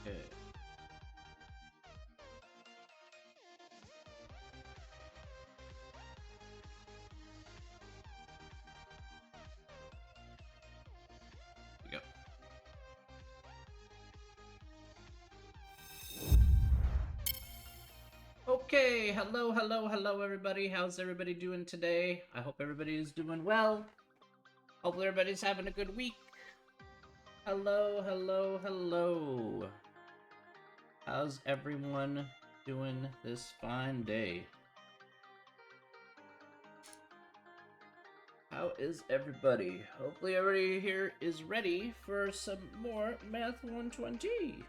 Okay. Here we go. Okay, hello, everybody. How's everybody doing today? I hope everybody is doing well. Hopefully, everybody's having a good week. Hello. How's everyone doing this fine day? How is everybody? Hopefully, everybody here is ready for some more Math 120.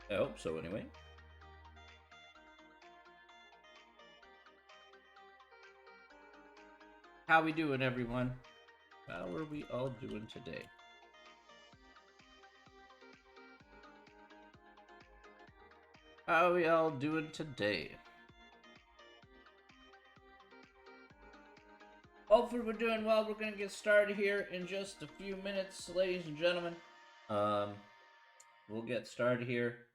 I hope so, anyway. How we doing, everyone? How are we all doing today? How are we all doing today? Hopefully we're doing well. We're going to get started here in just a few minutes, ladies and gentlemen. We'll get started here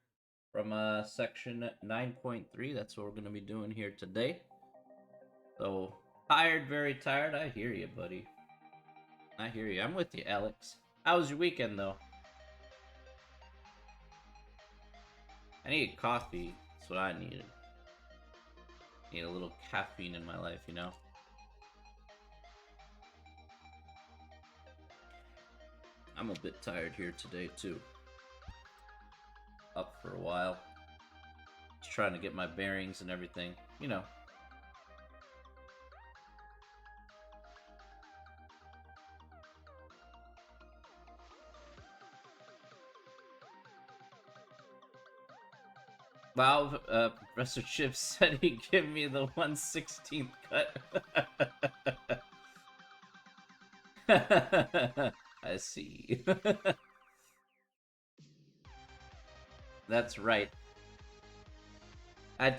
from section 9.3. That's what we're going to be doing here today. So, tired, very tired. I hear you, buddy. I hear you. I'm with you, Alex. How was your weekend, though? I needed coffee. That's what I needed. Need a little caffeine in my life, you know? I'm a bit tired here today, too. Up for a while. Just trying to get my bearings and everything. You know. Wow, Professor Chip said he'd give me the 1/16 cut. I see. That's right. I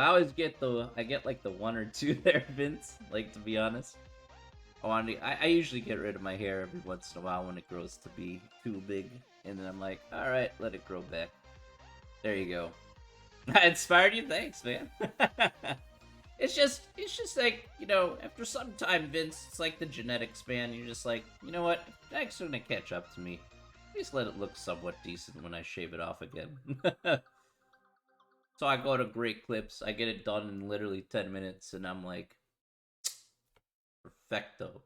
always get like the 1 or 2 there, Vince, like, to be honest. I usually get rid of my hair every once in a while when it grows to be too big, and then I'm like, alright, let it grow back. There you go. I inspired you? Thanks, man. It's just like, you know, after some time, Vince, it's like the genetics, man. You're just like, you know what? That's gonna catch up to me. Just let it look somewhat decent when I shave it off again. So I go to great clips. I get it done in literally 10 minutes, and I'm like, perfecto.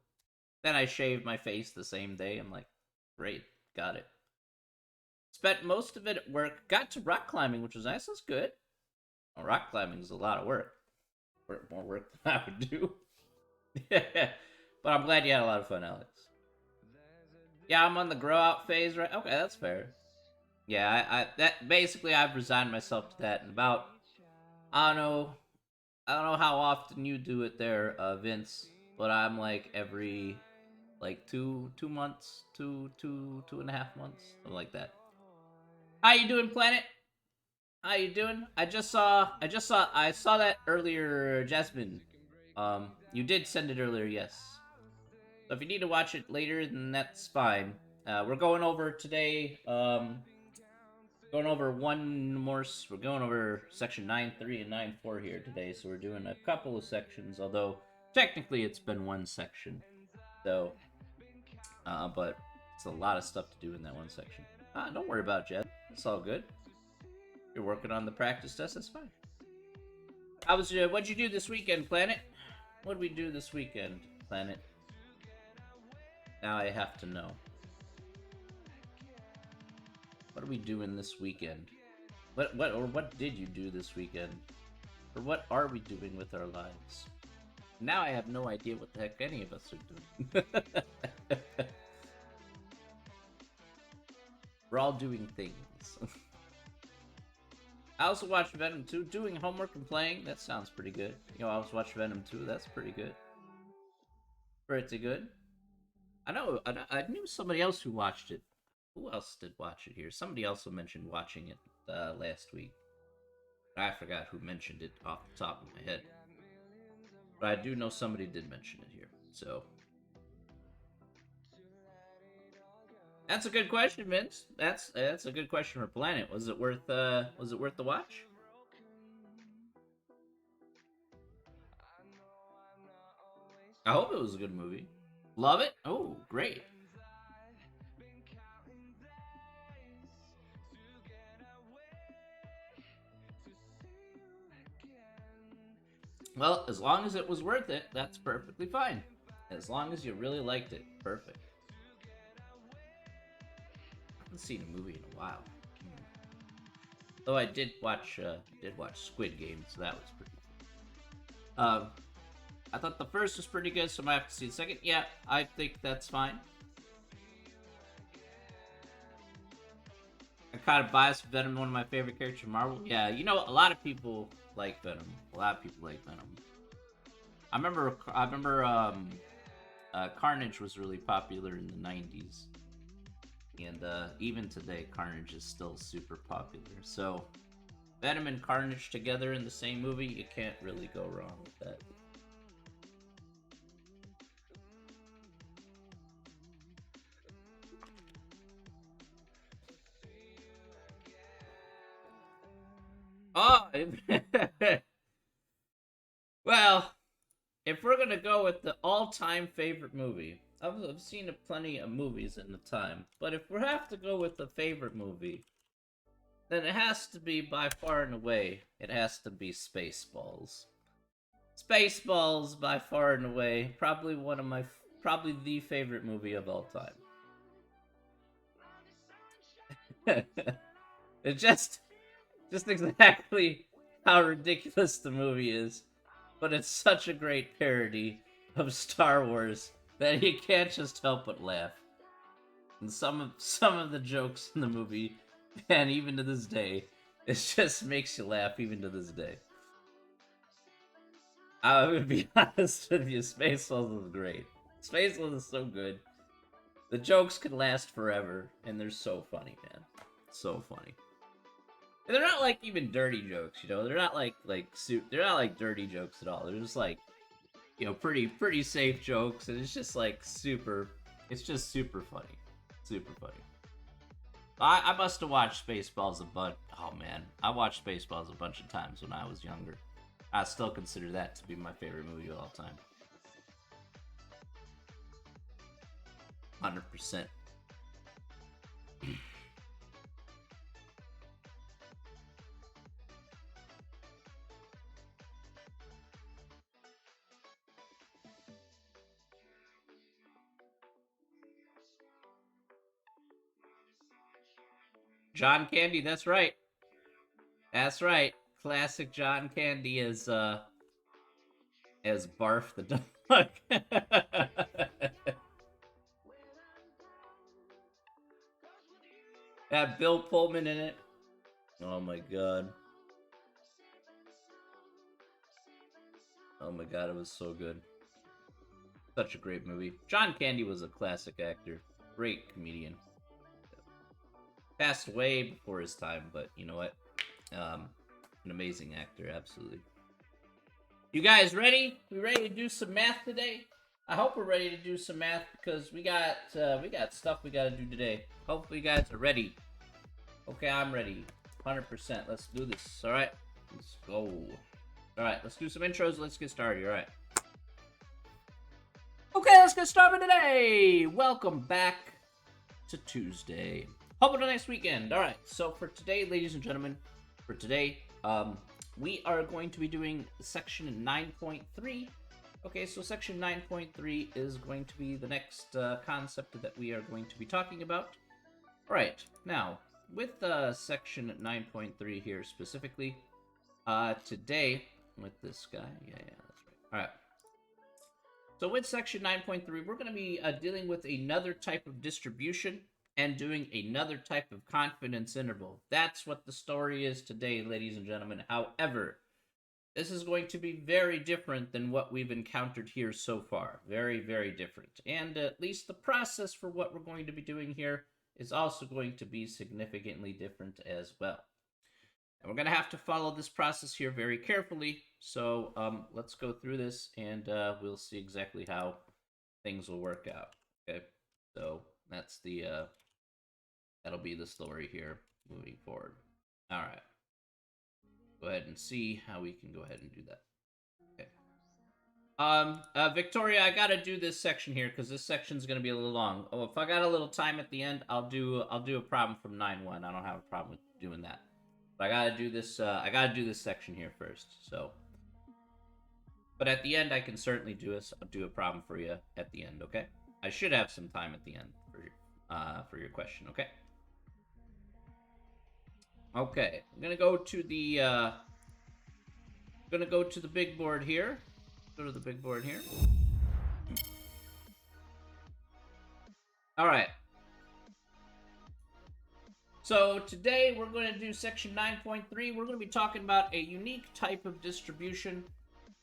Then I shave my face the same day. I'm like, great, got it. Spent most of it at work. Got to rock climbing, which was nice. That's good. Well, rock climbing is a lot of work. More work than I would do. But I'm glad you had a lot of fun, Alex. Yeah, I'm on the grow out phase, right? Okay, that's fair. Yeah, that basically I've resigned myself to that. And about I don't know, how often you do it there, Vince, but I'm like every like two months, two and a half months, something like that. How you doing, Planet? How you doing? I saw that earlier, Jasmine. You did send it earlier, yes. So if you need to watch it later, then that's fine. We're going over today. Going over one more. We're going over section 9.3 and 9.4 here today. So we're doing a couple of sections, although technically it's been one section. So, but it's a lot of stuff to do in that one section. Don't worry about it, Jed. It's all good. You're working on the practice test. That's fine. What'd you do this weekend, Planet? What'd we do this weekend, Planet? Now I have to know. What are we doing this weekend? What did you do this weekend? Or what are we doing with our lives? Now I have no idea what the heck any of us are doing. We're all doing things. I also watched Venom 2. Doing homework and playing, that sounds pretty good. You know, I also watched Venom 2. That's pretty good. Pretty good. I knew somebody else who watched it. Who else did watch it here? Somebody also mentioned watching it last week. I forgot who mentioned it off the top of my head. But I do know somebody did mention it here. So, That's a good question, Vince. That's a good question for Planet. Was it worth the watch? I hope it was a good movie. Love it? Oh, great. Well, as long as it was worth it, that's perfectly fine. As long as you really liked it, perfect. I haven't seen a movie in a while. Though I did watch Squid Game, so that was pretty cool. I thought the first was pretty good, so I might have to see the second. Yeah, I think that's fine. I kind of biased Venom, one of my favorite characters from Marvel. Yeah, a lot of people like Venom. A lot of people like Venom. I remember Carnage was really popular in the 90s. And even today, Carnage is still super popular. So, Venom and Carnage together in the same movie, you can't really go wrong with that. Oh, well, if we're gonna go with the all-time favorite movie, I've seen plenty of movies in the time, but if we have to go with the favorite movie, then it has to be by far and away. It has to be Spaceballs. Spaceballs by far and away, probably the favorite movie of all time. It's just exactly how ridiculous the movie is, but it's such a great parody of Star Wars that you can't just help but laugh. And some of the jokes in the movie, and even to this day, it just makes you laugh even to this day. I would be honest with you, Spaceballs is great. Spaceballs is so good. The jokes can last forever, and they're so funny, man. So funny. And they're not like even dirty jokes, They're not they're not like dirty jokes at all. They're just like pretty safe jokes, and it's just like super. It's just super funny, super funny. I must have watched Spaceballs a bunch. Oh man, I watched Spaceballs a bunch of times when I was younger. I still consider that to be my favorite movie of all time. 100%. John Candy, that's right. That's right. Classic John Candy as Barf the dog. Had Bill Pullman in it. Oh my god. Oh my god, it was so good. Such a great movie. John Candy was a classic actor. Great comedian. Passed away before his time, but you know what? An amazing actor, absolutely. You guys ready? We ready to do some math today? I hope we're ready to do some math because we got stuff we gotta do today. Hopefully, you guys are ready. Okay, I'm ready. 100%. Let's do this. All right, let's go. All right, let's do some intros. Let's get started. All right. Okay, let's get started today. Welcome back to Tuesday. Hope it's a nice weekend. All right. So for today, ladies and gentlemen, we are going to be doing section 9.3. Okay, so section 9.3 is going to be the next concept that we are going to be talking about. All right. Now, with section 9.3 here specifically, today with this guy, yeah, that's right. All right. So with section 9.3, we're going to be dealing with another type of distribution and doing another type of confidence interval. That's what the story is today, ladies and gentlemen. However, this is going to be very different than what we've encountered here so far. Very, very different. And at least the process for what we're going to be doing here is also going to be significantly different as well. And we're going to have to follow this process here very carefully. So let's go through this and we'll see exactly how things will work out. Okay, so that's the That'll be the story here moving forward. All right. Go ahead and see how we can go ahead and do that. Okay. Victoria, I gotta do this section here because this section's gonna be a little long. Oh, if I got a little time at the end, I'll do a problem from 9-1. I don't have a problem with doing that. But I gotta do this. I gotta do this section here first. So, but at the end, I can certainly do a problem for you at the end. Okay. I should have some time at the end for your question. Okay. Okay. I'm gonna go to the big board here. Go to the big board here. All right. So today we're going to do section 9.3. We're going to be talking about a unique type of distribution.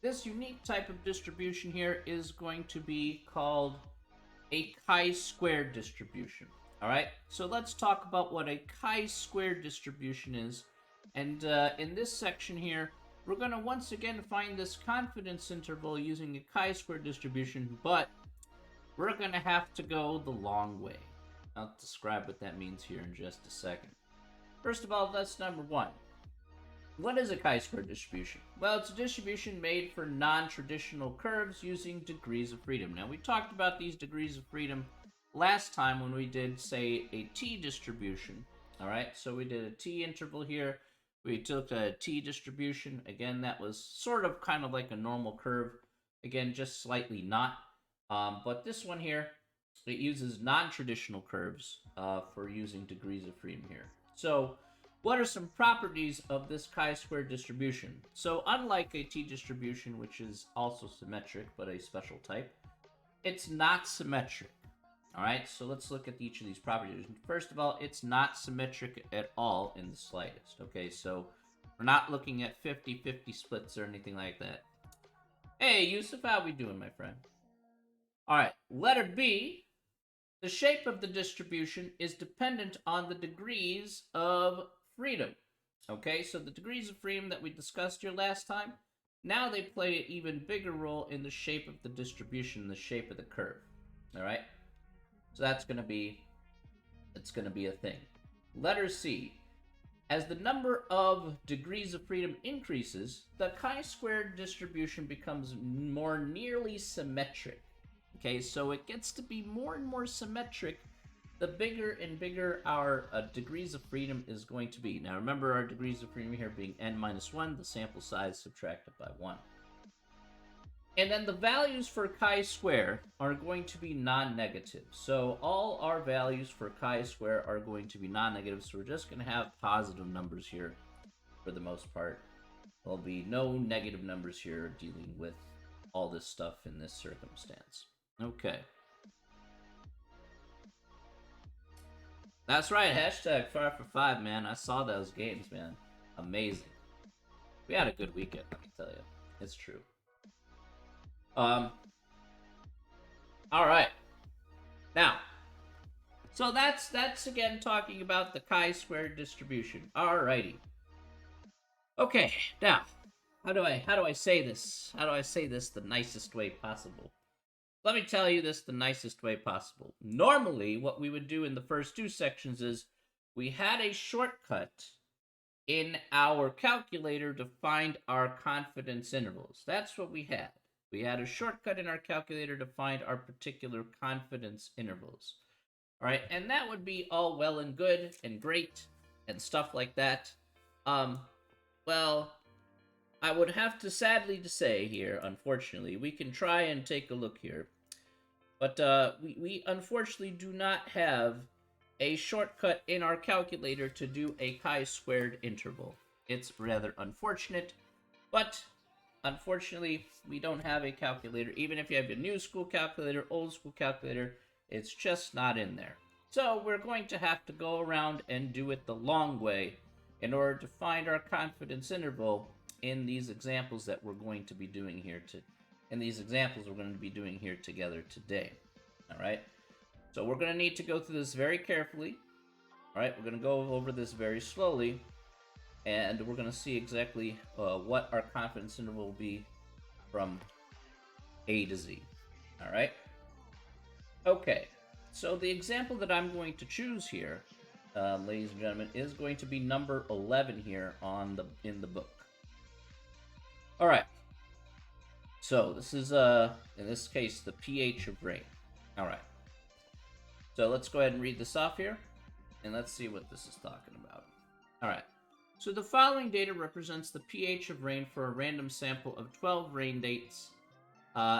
This unique type of distribution here is going to be called a chi-squared distribution. All right. So let's talk about what a chi-squared distribution is. And in this section here, we're going to once again find this confidence interval using a chi-squared distribution, but we're going to have to go the long way. I'll describe what that means here in just a second. First of all, that's number one. What is a chi-squared distribution? Well, it's a distribution made for non-traditional curves using degrees of freedom. Now, we talked about these degrees of freedom last time when we did, say, a t distribution. All right, so we did a t interval here. We took a t distribution. Again, that was sort of kind of like a normal curve. Again, just slightly not. But this one here, it uses non-traditional curves for using degrees of freedom here. So what are some properties of this chi-squared distribution? So unlike a t distribution, which is also symmetric, but a special type, it's not symmetric. All right, so let's look at each of these properties. First of all, it's not symmetric at all in the slightest. Okay, so we're not looking at 50-50 splits or anything like that. Hey, Yusuf, how we doing, my friend? All right, letter B. The shape of the distribution is dependent on the degrees of freedom. Okay, so the degrees of freedom that we discussed here last time, now they play an even bigger role in the shape of the distribution, the shape of the curve. All right, so it's going to be a thing. Letter C. As the number of degrees of freedom increases, the chi-squared distribution becomes more nearly symmetric. Okay, so it gets to be more and more symmetric the bigger and bigger our degrees of freedom is going to be. Now remember our degrees of freedom here being n-1, the sample size subtracted by 1. And then the values for chi-square are going to be non-negative. So all our values for chi-square are going to be non-negative, so we're just going to have positive numbers here for the most part. There'll be no negative numbers here dealing with all this stuff in this circumstance. Okay. That's right, hashtag 5for5, man. I saw those games, man. Amazing. We had a good weekend, let me tell you. It's true. Alright. Now, so that's again talking about the chi-squared distribution. Alrighty. Okay, now, how do I say this? How do I say this the nicest way possible? Let me tell you this the nicest way possible. Normally, what we would do in the first two sections is we had a shortcut in our calculator to find our confidence intervals. That's what we had. We had a shortcut in our calculator to find our particular confidence intervals. All right, and that would be all well and good and great and stuff like that. Well, I would have to sadly to say here, unfortunately, we can try and take a look here. But we unfortunately do not have a shortcut in our calculator to do a chi-squared interval. It's rather unfortunate, but unfortunately, we don't have a calculator. Even if you have a new school calculator, old school calculator, it's just not in there. So we're going to have to go around and do it the long way in order to find our confidence interval in these examples that we're going to be doing here together today. All right, so we're going to need to go through this very carefully. All right, we're going to go over this very slowly, and we're going to see exactly what our confidence interval will be from A to Z. All right, okay, so the example that I'm going to choose here ladies and gentlemen, is going to be number 11 here in the book. All right. So this is in this case the pH of rain. All right. So let's go ahead and read this off here, and let's see what this is talking about. All right. So the following data represents the pH of rain for a random sample of 12 rain dates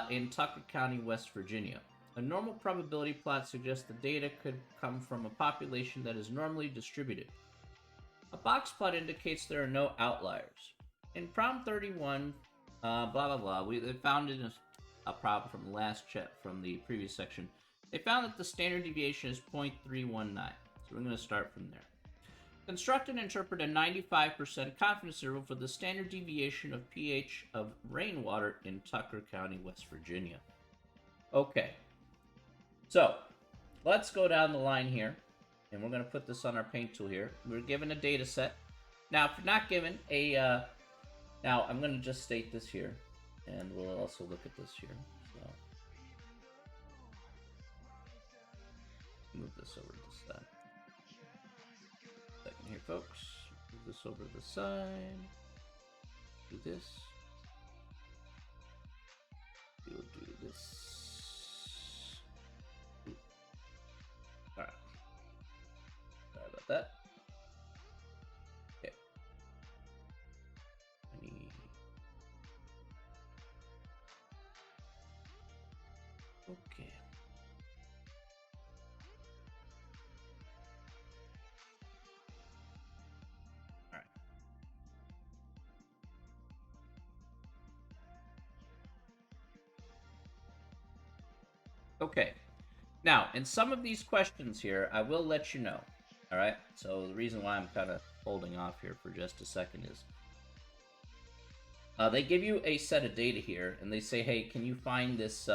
in Tucker County, West Virginia. A normal probability plot suggests the data could come from a population that is normally distributed. A box plot indicates there are no outliers. In problem 31, blah blah blah, they found a problem from the from the previous section. They found that the standard deviation is 0.319. So we're going to start from there. Construct and interpret a 95% confidence interval for the standard deviation of pH of rainwater in Tucker County, West Virginia. Okay. So, let's go down the line here, and we're going to put this on our paint tool here. We're given a data set. Now, if you're not given a... now, I'm going to just state this here, and we'll also look at this here. So, move this over to the side. Second here, folks. Move this over to the side. Do this. We'll do this. Alright. Sorry about that. Okay. Okay. Alright. Okay. Now, in some of these questions here, I will let you know. Alright? So the reason why I'm kind of holding off here for just a second is they give you a set of data here, and they say, hey, can you find this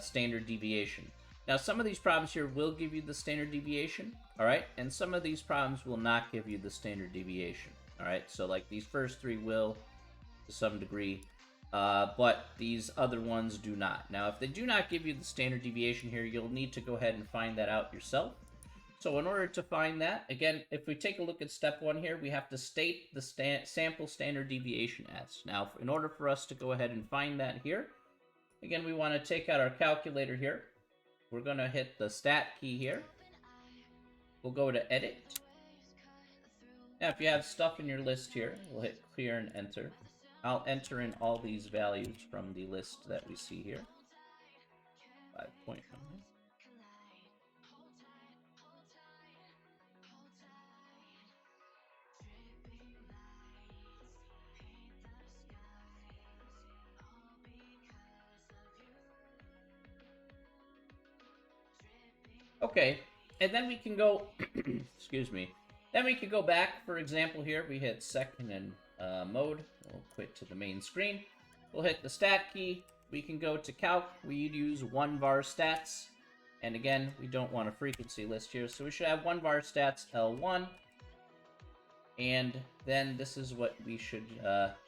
standard deviation? Now, some of these problems here will give you the standard deviation, all right? And some of these problems will not give you the standard deviation, all right? So, like, these first three will, to some degree, but these other ones do not. Now, if they do not give you the standard deviation here, you'll need to go ahead and find that out yourself. So in order to find that, again, if we take a look at step one here, we have to state the sample standard deviation as. Now, in order for us to go ahead and find that here, again, we want to take out our calculator here. We're going to hit the stat key here. We'll go to edit. Now, if you have stuff in your list here, we'll hit clear and enter. I'll enter in all these values from the list that we see here. 5.1. Okay, and then we can go, excuse me, then we can go back, for example, here, we hit second and mode, we'll quit to the main screen, we'll hit the stat key, we can go to calc, we'd use 1var stats, and again, we don't want a frequency list here, so we should have 1var stats L1, and then this is what we should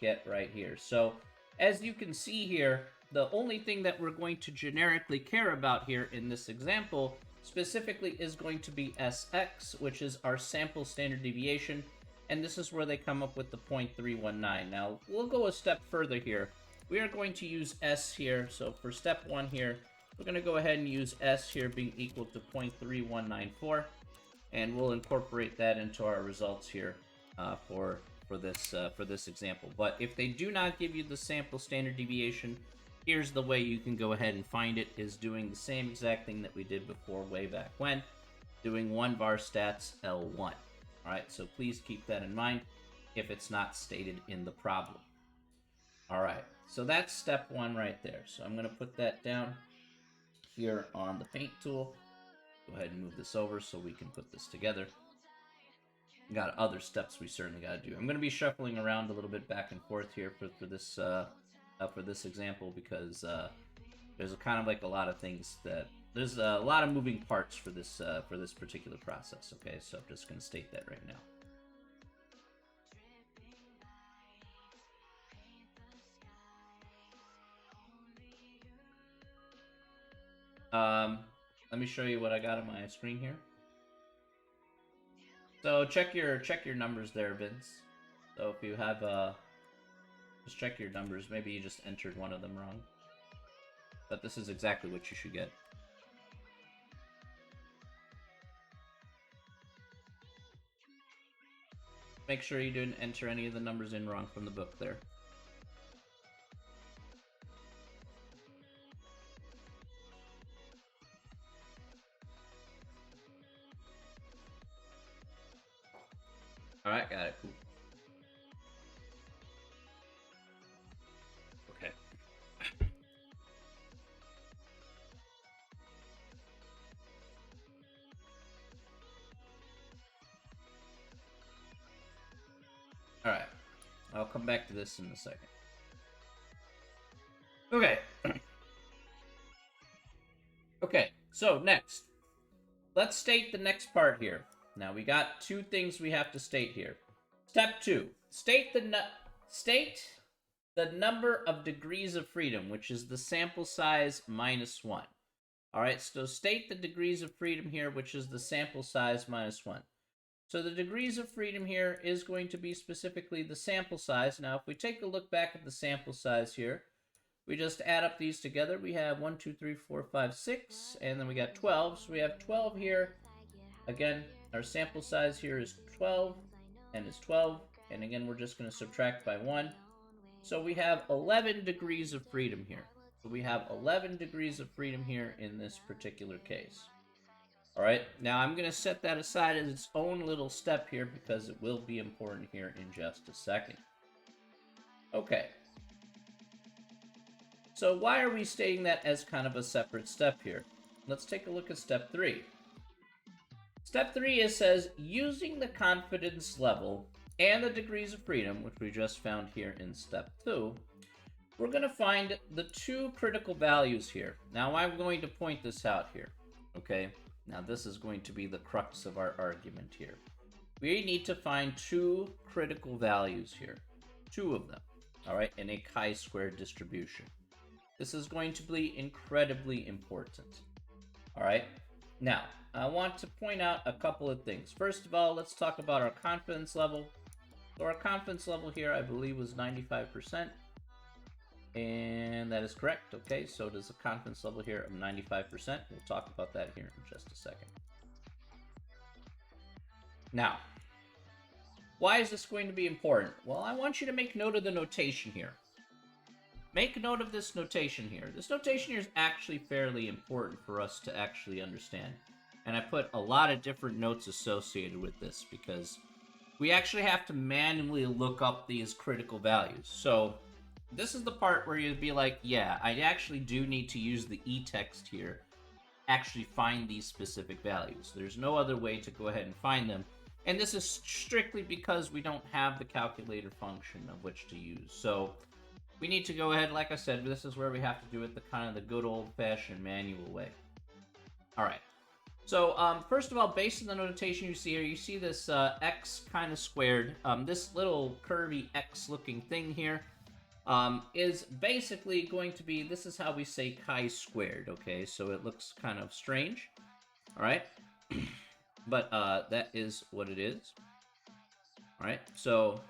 get right here. So, as you can see here, the only thing that we're going to generically care about here in this example specifically is going to be SX, which is our sample standard deviation, and this is where they come up with the 0.319. Now, we'll go a step further here. We are going to use S here, so for step one here, we're going to go ahead and use S here being equal to 0.3194, and we'll incorporate that into our results here for this example. But if they do not give you the sample standard deviation, here's the way you can go ahead and find it, is doing the same exact thing that we did before way back when, doing 1var stats L1. Alright, so please keep that in mind if it's not stated in the problem. Alright, so that's step one right there. So I'm going to put that down here on the paint tool. Go ahead and move this over so we can put this together. We got other steps we certainly got to do. I'm going to be shuffling around a little bit back and forth here for this example, because there's kind of like a lot of things that there's a lot of moving parts for this particular process. Okay, so I'm just going to state that right now. Let me show you what I got on my screen here. So check your numbers there, Vince. So if you have just check your numbers. Maybe you just entered one of them wrong. But this is exactly what you should get. Make sure you didn't enter any of the numbers in wrong from the book there. Alright, got it. Cool. Okay. Alright. I'll come back to this in a second. Okay. Okay, so next. Let's state the next part here. Now, we got two things we have to state here. Step 2. State the number of degrees of freedom, which is the sample size minus 1. Alright, so state the degrees of freedom here, which is the sample size minus 1. So the degrees of freedom here is going to be specifically the sample size. Now, if we take a look back at the sample size here, we just add up these together. We have 1, 2, 3, 4, 5, 6, and then we got 12. So we have 12 here. Again, our sample size here is 12, and it's 12. And again, we're just going to subtract by 1. So we have 11 degrees of freedom here. So we have 11 degrees of freedom here in this particular case. All right, now I'm going to set that aside as its own little step here because it will be important here in just a second. Okay. So why are we stating that as kind of a separate step here? Let's take a look at step 3. Step 3 says using the confidence level and the degrees of freedom, which we just found here in step 2, we're going to find the two critical values here. Now I'm going to point this out here, okay? Now this is going to be the crux of our argument here. We need to find two critical values here, two of them, all right, in a chi-square distribution. This is going to be incredibly important, all right? Now, I want to point out a couple of things. First of all, let's talk about our confidence level. So our confidence level here, I believe, was 95%. And that is correct. Okay, so does a confidence level here of 95%. We'll talk about that here in just a second. Now, why is this going to be important? Well, I want you to make note of the notation here. Make note of this notation here. This notation here is actually fairly important for us to actually understand. And I put a lot of different notes associated with this because we actually have to manually look up these critical values. So this is the part where you'd be like, yeah, I actually do need to use the e-text here, actually find these specific values. There's no other way to go ahead and find them. And this is strictly because we don't have the calculator function of which to use. So we need to go ahead, like I said, this is where we have to do it the kind of the good old-fashioned manual way. All right. So first of all, based on the notation you see here, you see this x kind of squared. This little curvy x-looking thing here is basically going to be, this is how we say chi-squared, okay? So it looks kind of strange, all right? But that is what it is, all right? So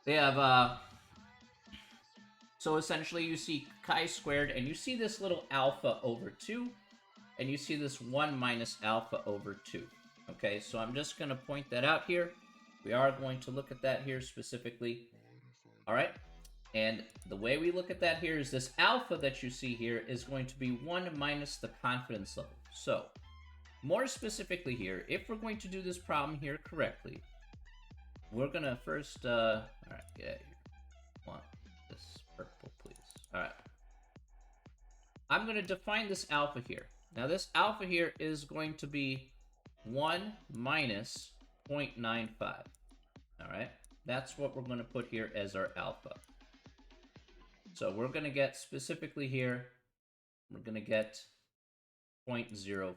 they have, so essentially you see chi-squared, and you see this little alpha over 2, and you see this 1 minus alpha over 2, okay? So I'm just going to point that out here. We are going to look at that here specifically, all right? And the way we look at that here is this alpha that you see here is going to be 1 minus the confidence level. So, more specifically here, if we're going to do this problem here correctly, we're going to first, all right, get out of here. Want this purple, please. All right. I'm going to define this alpha here. Now, this alpha here is going to be 1 minus 0.95. All right, that's what we're going to put here as our alpha. So we're going to get specifically here, we're going to get 0.05.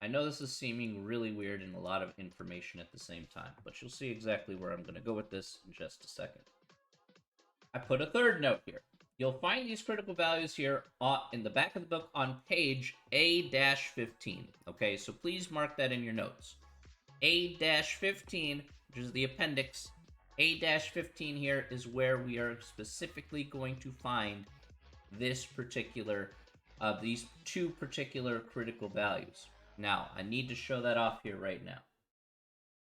I know this is seeming really weird and a lot of information at the same time, but you'll see exactly where I'm going to go with this in just a second. I put a third note here. You'll find these critical values here in the back of the book on page A-15. Okay, so please mark that in your notes. A-15, which is the appendix, A-15 here is where we are specifically going to find this particular, these two particular critical values. Now, I need to show that off here right now.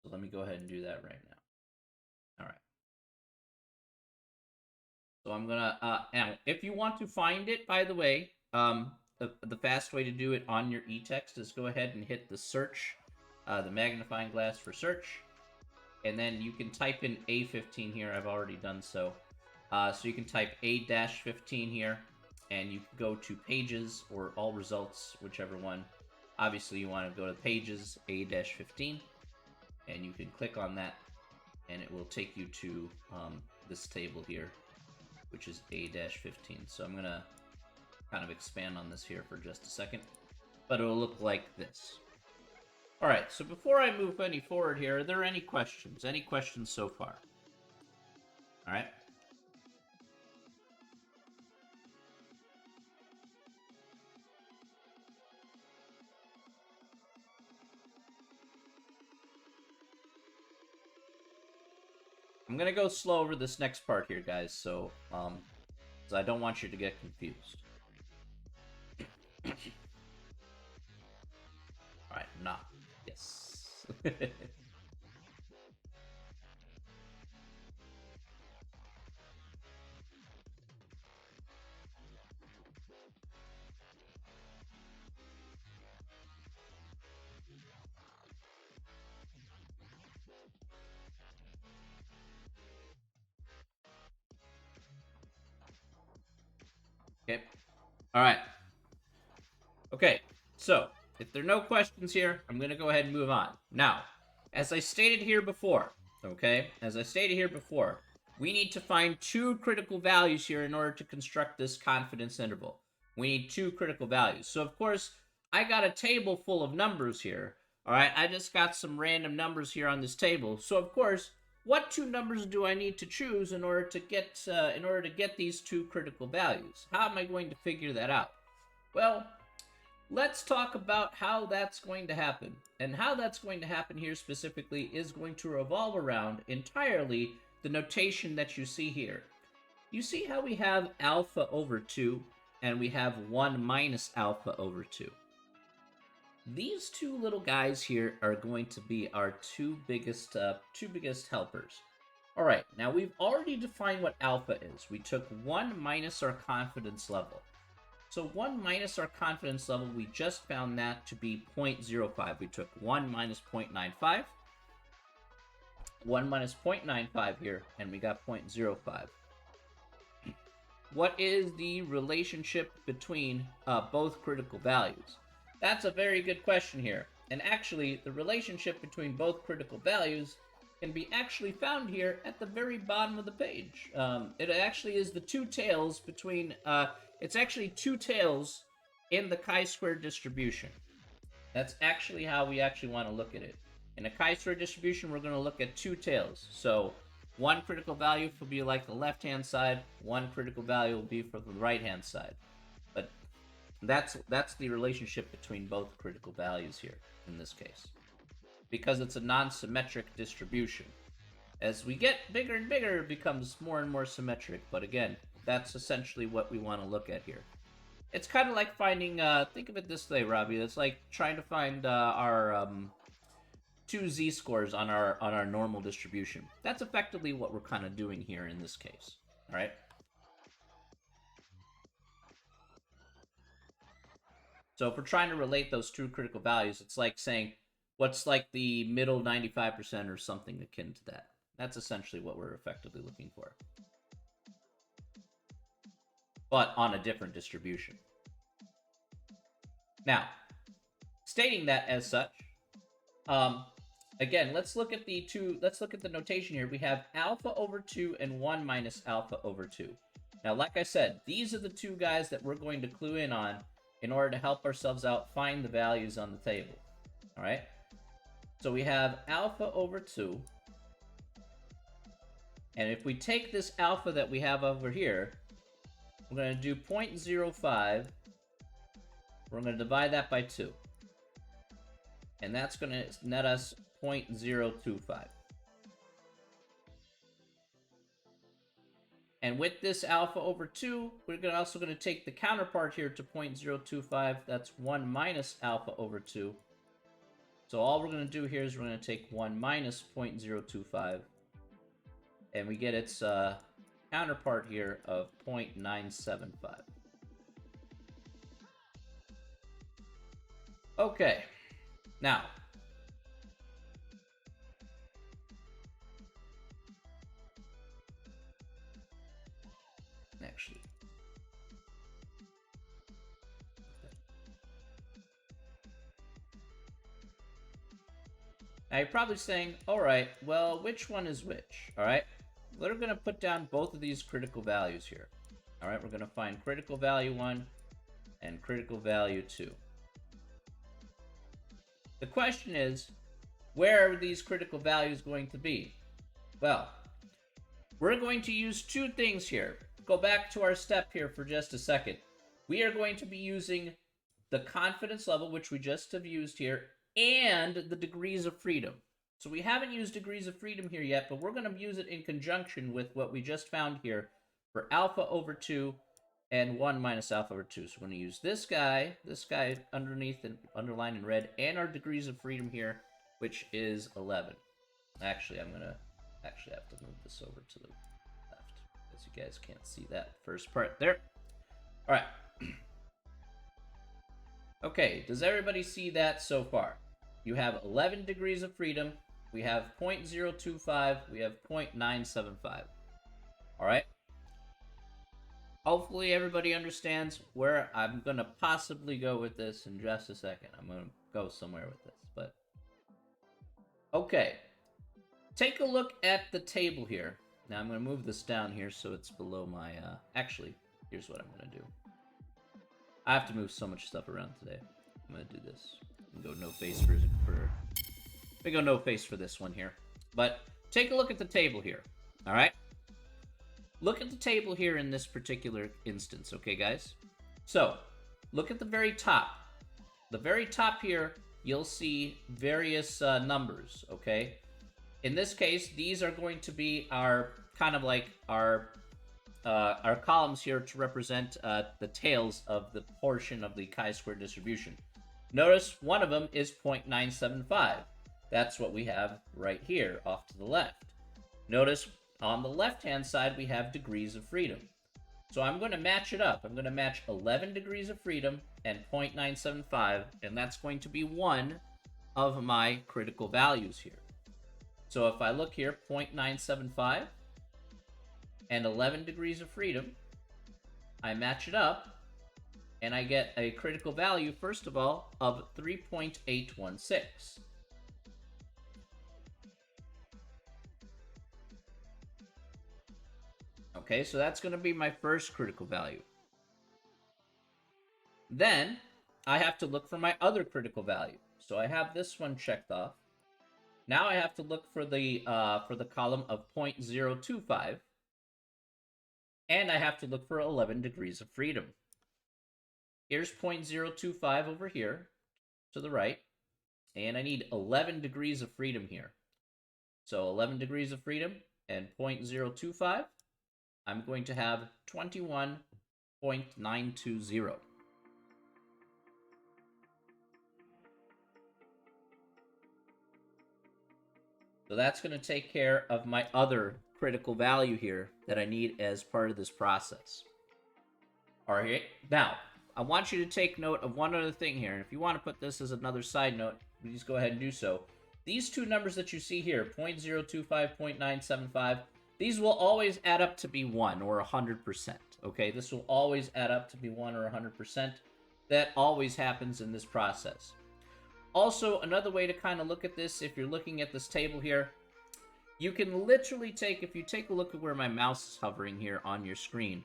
So let me go ahead and do that right now. All right. So I'm gonna, now, if you want to find it, by the way, the fast way to do it on your e-text is go ahead and hit the search, the magnifying glass for search, and then you can type in A15 here. I've already done so. So you can type A-15 here, and you can go to pages or all results, whichever one. Obviously, you want to go to pages A-15, and you can click on that, and it will take you to this table here, which is A-15. So I'm going to kind of expand on this here for just a second, but it'll look like this. All right, so before I move any forward here, are there any questions? Any questions so far? All right. I'm going to go slow over this next part here, guys, so I don't want you to get confused. All right, not. Yes. Okay. All right. Okay, so if there are no questions here, I'm going to go ahead and move on. Now, as I stated here before, we need to find two critical values here in order to construct this confidence interval. We need two critical values. So, of course, I got a table full of numbers here. All right, I just got some random numbers here on this table. So, of course, what two numbers do I need to choose in order to get these two critical values? How am I going to figure that out? Well, let's talk about how that's going to happen. And how that's going to happen here specifically is going to revolve around entirely the notation that you see here. You see how we have alpha over 2 and we have 1 minus alpha over 2. These two little guys here are going to be our two biggest helpers. All right, now we've already defined what alpha is. We took 1 minus our confidence level. So 1 minus our confidence level, we just found that to be 0.05. We took 1 minus 0.95, 1 minus 0.95 here, and we got 0.05. What is the relationship between both critical values? That's a very good question here. And actually, the relationship between both critical values can be actually found here at the very bottom of the page. It actually is the two tails between... it's actually two tails in the chi-square distribution. That's actually how we actually want to look at it. In a chi-square distribution, we're going to look at two tails. So one critical value will be like the left-hand side, one critical value will be for the right-hand side. But that's the relationship between both critical values here in this case, because it's a non-symmetric distribution. As we get bigger and bigger, it becomes more and more symmetric, but again, that's essentially what we want to look at here. It's kind of like finding, think of it this way, Robbie, it's like trying to find our two z-scores on our normal distribution. That's effectively what we're kind of doing here in this case, all right? So if we're trying to relate those two critical values, it's like saying, what's like the middle 95% or something akin to that. That's essentially what we're effectively looking for. But on a different distribution. Now, stating that as such, again, let's look at the notation here. We have alpha over 2 and 1 minus alpha over 2. Now, like I said, these are the two guys that we're going to clue in on in order to help ourselves out find the values on the table. All right? So we have alpha over 2. And if we take this alpha that we have over here, we're going to do 0.05. We're going to divide that by 2. And that's going to net us 0.025. And with this alpha over 2, we're also going to take the counterpart here to 0.025. That's 1 minus alpha over 2. So all we're going to do here is we're going to take 1 minus 0.025. And we get its counterpart here of 0.975. Okay. Now, actually, now you're probably saying, all right, well, which one is which? All right, we're going to put down both of these critical values here. All right, we're going to find critical value 1 and critical value 2. The question is, where are these critical values going to be? Well, we're going to use two things here. Go back to our step here for just a second. We are going to be using the confidence level, which we just have used here, and the degrees of freedom. So we haven't used degrees of freedom here yet, but we're going to use it in conjunction with what we just found here for alpha over 2 and 1 minus alpha over 2. So we're going to use this guy underneath and underlined in red, and our degrees of freedom here, which is 11. Actually, I'm going to have to move this over to the left, because you guys can't see that first part there. All right. Okay, does everybody see that so far? You have 11 degrees of freedom. We have 0.025. We have 0.975. All right? Hopefully everybody understands where I'm going to possibly go with this in just a second. I'm going to go somewhere with this, but... Okay. Take a look at the table here. Now I'm going to move this down here so it's below my... Actually, here's what I'm going to do. I have to move so much stuff around today. I'm going to do this. I'm going to go no face we go no face for this one here. But take a look at the table here. All right? Look at the table here in this particular instance, okay, guys? So, look at the very top. The very top here, you'll see various numbers, okay? In this case, these are going to be our, kind of like our columns here to represent the tails of the portion of the chi-square distribution. Notice one of them is 0.975. That's what we have right here off to the left. Notice on the left-hand side, we have degrees of freedom. So I'm going to match it up. I'm going to match 11 degrees of freedom and 0.975, and that's going to be one of my critical values here. So if I look here, 0.975 and 11 degrees of freedom, I match it up, and I get a critical value, first of all, of 3.816. Okay, so that's going to be my first critical value. Then, I have to look for my other critical value. So I have this one checked off. Now I have to look for the column of 0.025. And I have to look for 11 degrees of freedom. Here's 0.025 over here to the right. And I need 11 degrees of freedom here. So 11 degrees of freedom and 0.025. I'm going to have 21.920. So that's going to take care of my other critical value here that I need as part of this process. All right, now, I want you to take note of one other thing here. And if you want to put this as another side note, please go ahead and do so. These two numbers that you see here, 0.025, 0.975, these will always add up to be 1 or 100%, okay? This will always add up to be 1 or 100%. That always happens in this process. Also, another way to kind of look at this, if you're looking at this table here, you can literally take, if you take a look at where my mouse is hovering here on your screen,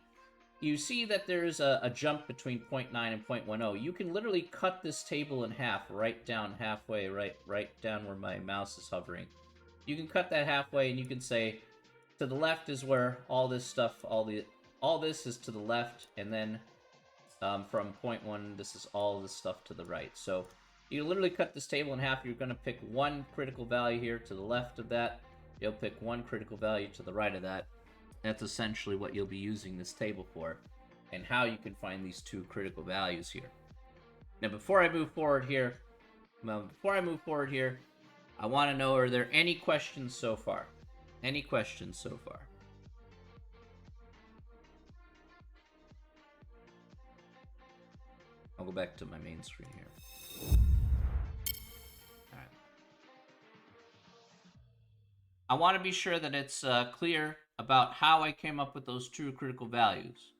you see that there's a jump between 0.9 and 0.10. You can literally cut this table in half, right down halfway, right down where my mouse is hovering. You can cut that halfway and you can say, to the left is where all this stuff, all the all this is to the left, and then from point 1, this is all this stuff to the right. So you literally cut this table in half. You're going to pick one critical value here to the left of that. You'll pick one critical value to the right of that. That's essentially what you'll be using this table for, and how you can find these two critical values here. Now, before I move forward here, I want to know, are there any questions so far? Any questions so far? I'll go back to my main screen here. All right. I want to be sure that it's clear about how I came up with those two critical values.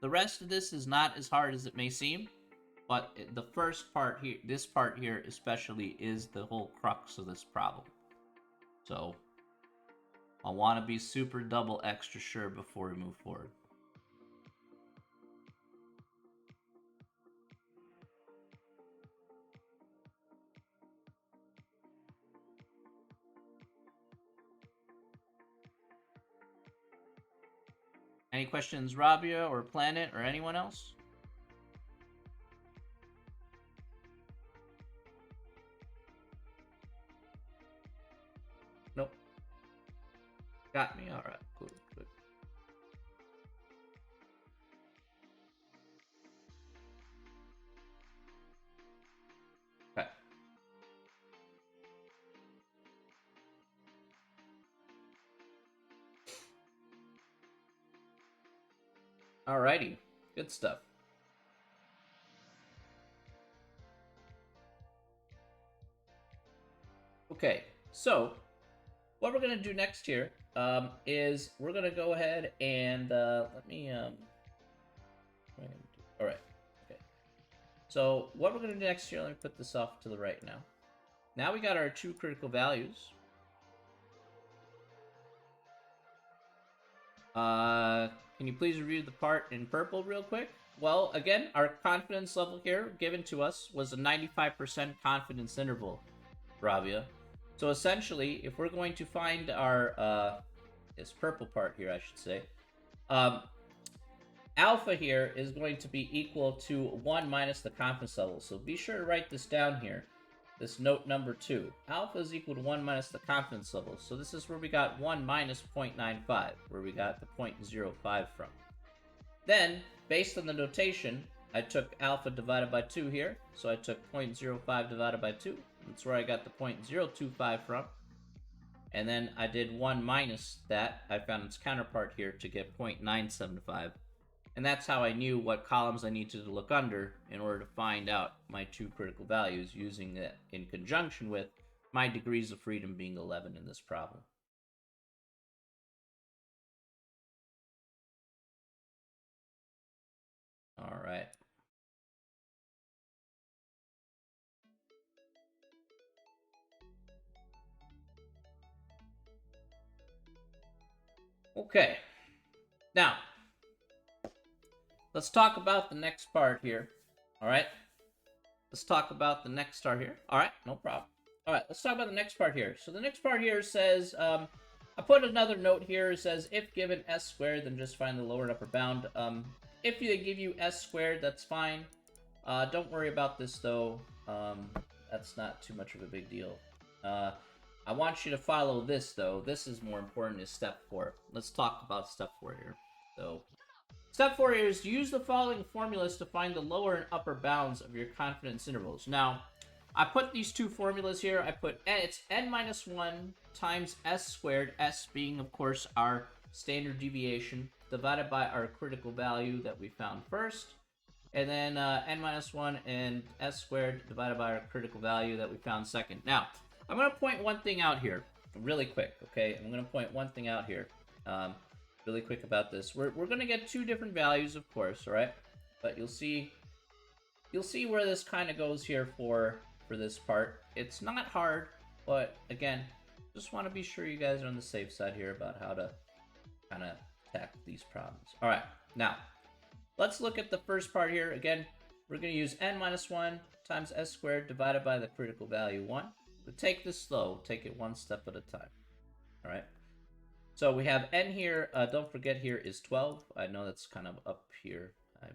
The rest of this is not as hard as it may seem, but the first part here, this part here especially, is the whole crux of this problem. So I want to be super double extra sure before we move forward. Any questions, Rabia or Planet or anyone else? Nope. Got me. All right. Good. Good. Okay. Alrighty. Good stuff. Okay. So what we're gonna do next here is we're gonna go ahead and let me all right. Okay. So what we're gonna do next here, let me put this off to the right now. Now we got our two critical values. Can you please review the part in purple real quick? Well, again, our confidence level here given to us was a 95% confidence interval, Rabia. So essentially, if we're going to find our this purple part here, I should say, alpha here is going to be equal to 1 minus the confidence level. So be sure to write this down here. This note number 2. Alpha is equal to 1 minus the confidence level. So this is where we got 1 minus 0.95, where we got the 0.05 from. Then, based on the notation, I took alpha divided by 2 here. So I took 0.05 divided by 2. That's where I got the 0.025 from. And then I did 1 minus that. I found its counterpart here to get 0.975. And that's how I knew what columns I needed to look under in order to find out my two critical values, using it in conjunction with my degrees of freedom being 11 in this problem. All right. Okay. Now, let's talk about the next part here. All right. Let's talk about the next part here. All right, no problem. All right, let's talk about the next part here. So the next part here says, I put another note here. It says, if given s squared, then just find the lower and upper bound. If they give you s squared, that's fine. Don't worry about this, though. That's not too much of a big deal. I want you to follow this, though. This is more important, is step 4. Let's talk about step 4 here. So, step 4 here is use the following formulas to find the lower and upper bounds of your confidence intervals. Now, I put these two formulas here. I put it's n minus 1 times s squared, s being, of course, our standard deviation, divided by our critical value that we found first. And then n minus 1 and s squared divided by our critical value that we found second. Now, I'm going to point one thing out here really quick, okay? I'm going to point one thing out here really quick about this. We're going to get two different values, of course, all right? But you'll see where this kind of goes here for this part. It's not hard, but again, just want to be sure you guys are on the safe side here about how to kind of tackle these problems. All right, now, let's look at the first part here. Again, we're going to use n minus 1 times s squared divided by the critical value 1. But take this slow. Take it one step at a time. All right? So we have n here. Don't forget here is 12. I know that's kind of up here. I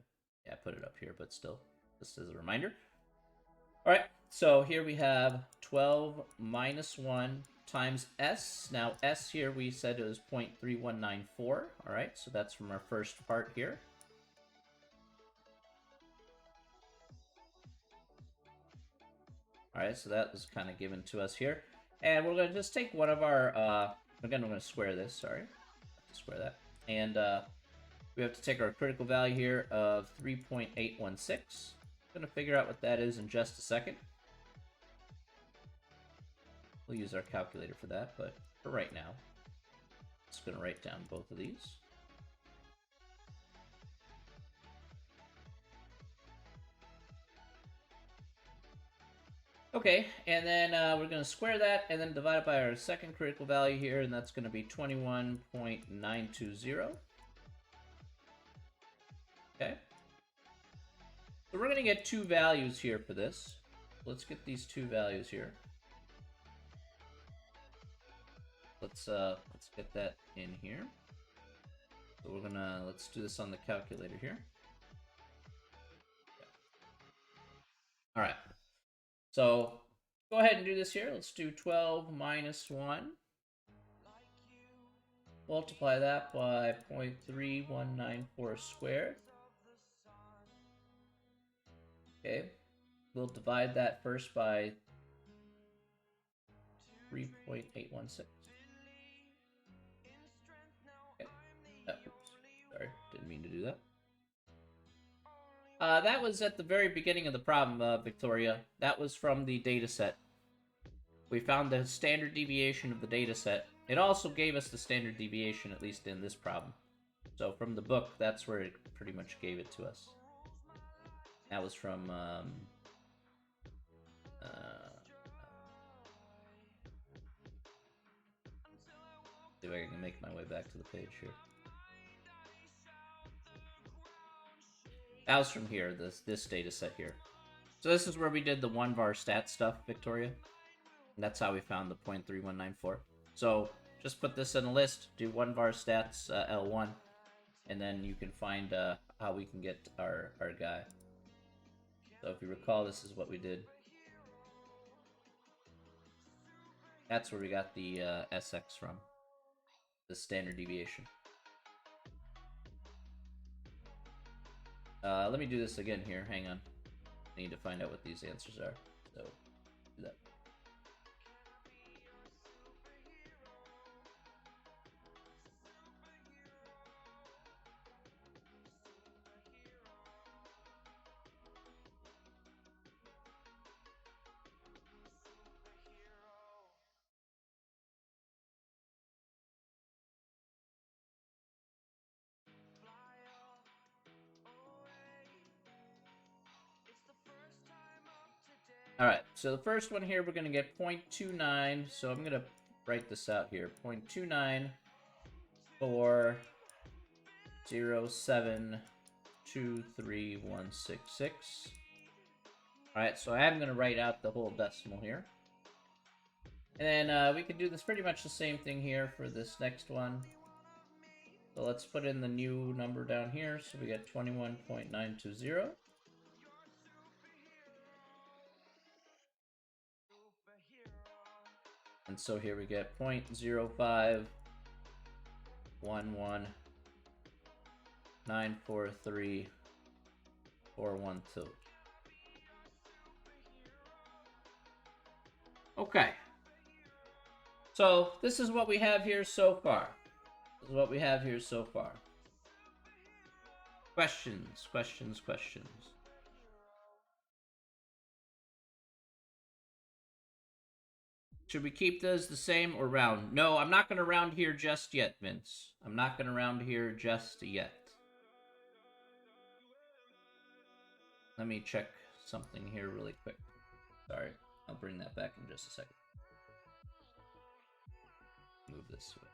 put it up here, but still, just as a reminder. All right, so here we have 12 minus 1 times s. Now, s here we said it was 0.3194. All right, so that's from our first part here. All right, so that was kind of given to us here. And we're going to just take one of our, again, we're going to square this, sorry. Square that. And we have to take our critical value here of 3.816. I'm going to figure out what that is in just a second. We'll use our calculator for that, but for right now, just going to write down both of these. Okay, and then we're going to square that and then divide it by our second critical value here, and that's going to be 21.920. Okay. So we're going to get two values here for this. Let's get these two values here. Let's get that in here. So we're gonna, let's do this on the calculator here. Okay. All right. So go ahead and do this here. Let's do 12 minus 1. Multiply that by 0.3194 squared. Okay. We'll divide that first by 3.816. Okay. Oops. Sorry, didn't mean to do that. That was at the very beginning of the problem, Victoria. That was from the dataset. We found the standard deviation of the dataset. It also gave us the standard deviation, at least in this problem. So from the book, that's where it pretty much gave it to us. That was from, see if I can make my way back to the page here. That was from here, this data set here. So this is where we did the 1var stat stuff, Victoria. And that's how we found the 0.3194. So just put this in a list, do 1var stats L1, and then you can find how we can get our guy. So if you recall, this is what we did. That's where we got the SX from, the standard deviation. Let me do this again here. Hang on. I need to find out what these answers are. So, do that. Alright, so the first one here, we're going to get 0.29. So I'm going to write this out here. 0.29407232166. Alright, so I am going to write out the whole decimal here. And then we can do this pretty much the same thing here for this next one. So let's put in the new number down here. So we get 21.920. And so here we get 0.0511943,412. Okay. So this is what we have here so far. This is what we have here so far. Questions, questions, questions. Should we keep those the same or round? No, I'm not going to round here just yet, Vince. I'm not going to round here just yet. Let me check something here really quick. Sorry, I'll bring that back in just a second. Move this way.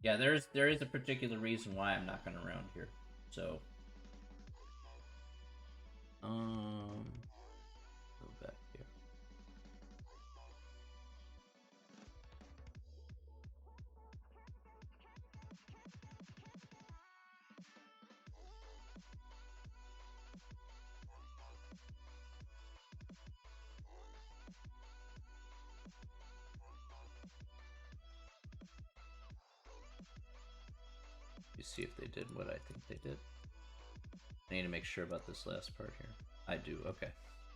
Yeah, there is a particular reason why I'm not going to round here. So, go back here. me see if they did what I think they did. I need to make sure about this last part here. I do. Okay.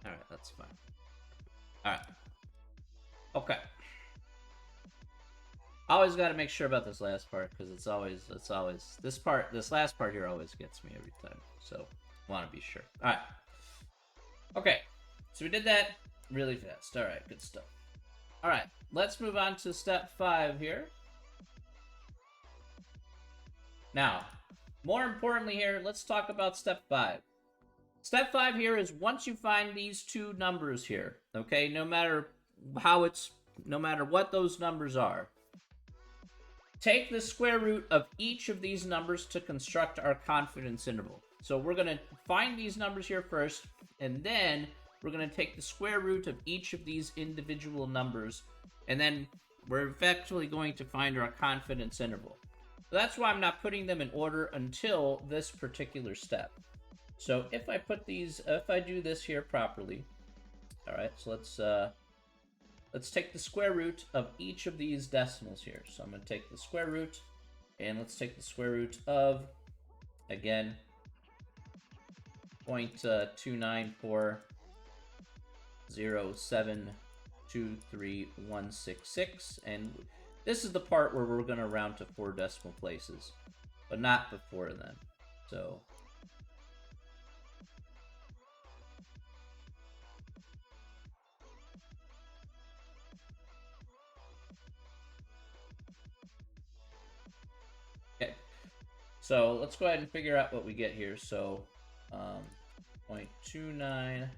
All right, that's fine. All right. Okay. Always got to make sure about this last part because it's always this last part here always gets me every time. So want to be sure. All right. Okay. So we did that really fast. All right, good stuff. All right, let's move on to step 5 here. Now, more importantly here, let's talk about step 5. Step 5 here is once you find these two numbers here, okay, no matter what those numbers are, take the square root of each of these numbers to construct our confidence interval. So we're going to find these numbers here first, and then we're going to take the square root of each of these individual numbers, and then we're effectively going to find our confidence interval. So that's why I'm not putting them in order until this particular step. So if I do this here properly, all right, so let's take the square root of each of these decimals here. So I'm going to take the square root, and let's take the square root of, again, 0.294072316, and this is the part where we're going to round to 4 decimal places, but not before then. So okay, so let's go ahead and figure out what we get here. So 0.294072316.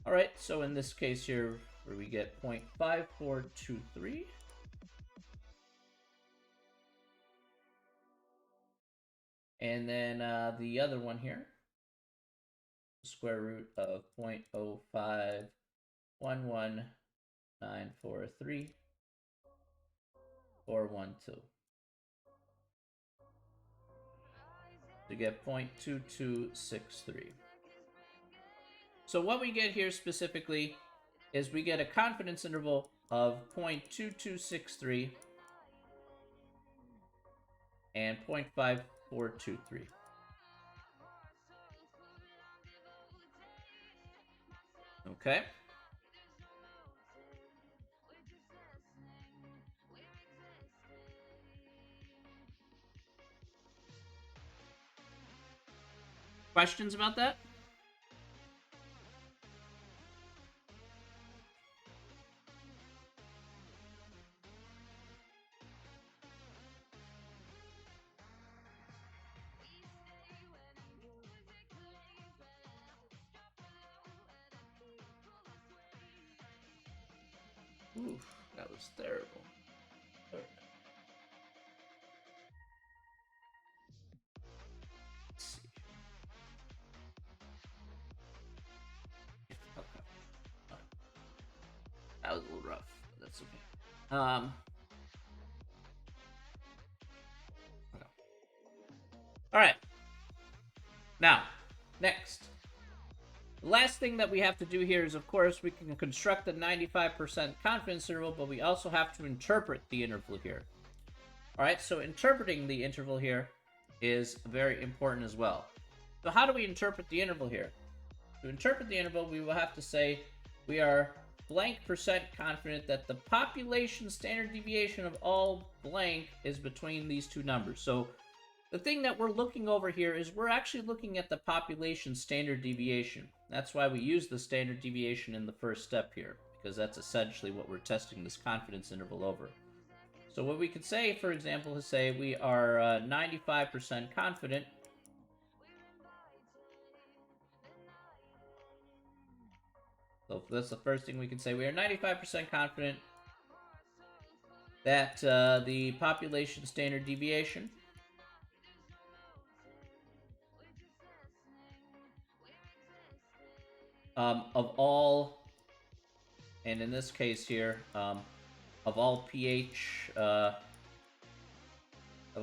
All right, so in this case here, where we get 0.5423. And then the other one here, square root of 0.0511943,412. To get 0.2263. So what we get here specifically is we get a confidence interval of 0.2263 and 0.5423. Okay. Questions about that? Oof, that was terrible. Let's see. Okay. That was a little rough, but that's okay. Okay. All right. Now, next. The last thing that we have to do here is, of course, we can construct the 95% confidence interval, but we also have to interpret the interval here. All right, so interpreting the interval here is very important as well. So how do we interpret the interval here? To interpret the interval, we will have to say we are blank percent confident that the population standard deviation of all blank is between these two numbers. So the thing that we're looking over here is we're actually looking at the population standard deviation. That's why we use the standard deviation in the first step here, because that's essentially what we're testing this confidence interval over. So what we could say, for example, is say we are 95% confident So that's the first thing we can say. We are 95% confident that the population standard deviation of all, and in this case here, of all pH, of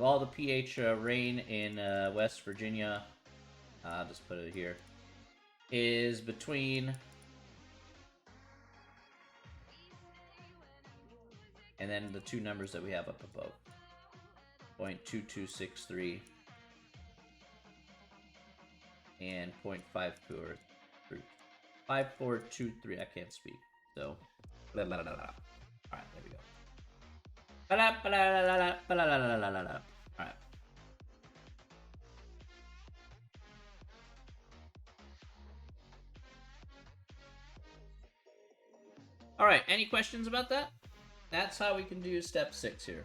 all the pH rain in West Virginia, I'll just put it here, is between and then the two numbers that we have up above. 0.2263 and 0.5423. 5423, I can't speak. So, blah, blah, blah, blah. Alright, there we go. Blah, blah, blah, blah, blah, blah, blah, blah, blah. Alright. Alright, any questions about that? That's how we can do step 6 here.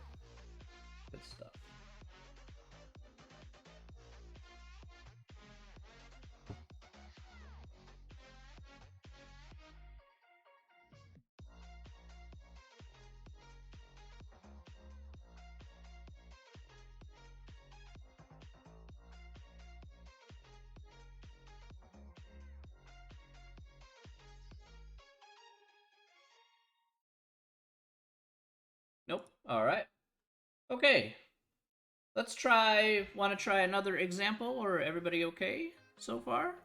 Good stuff. Nope. Alright. Okay. Let's try... Want to try another example, or everybody okay so far?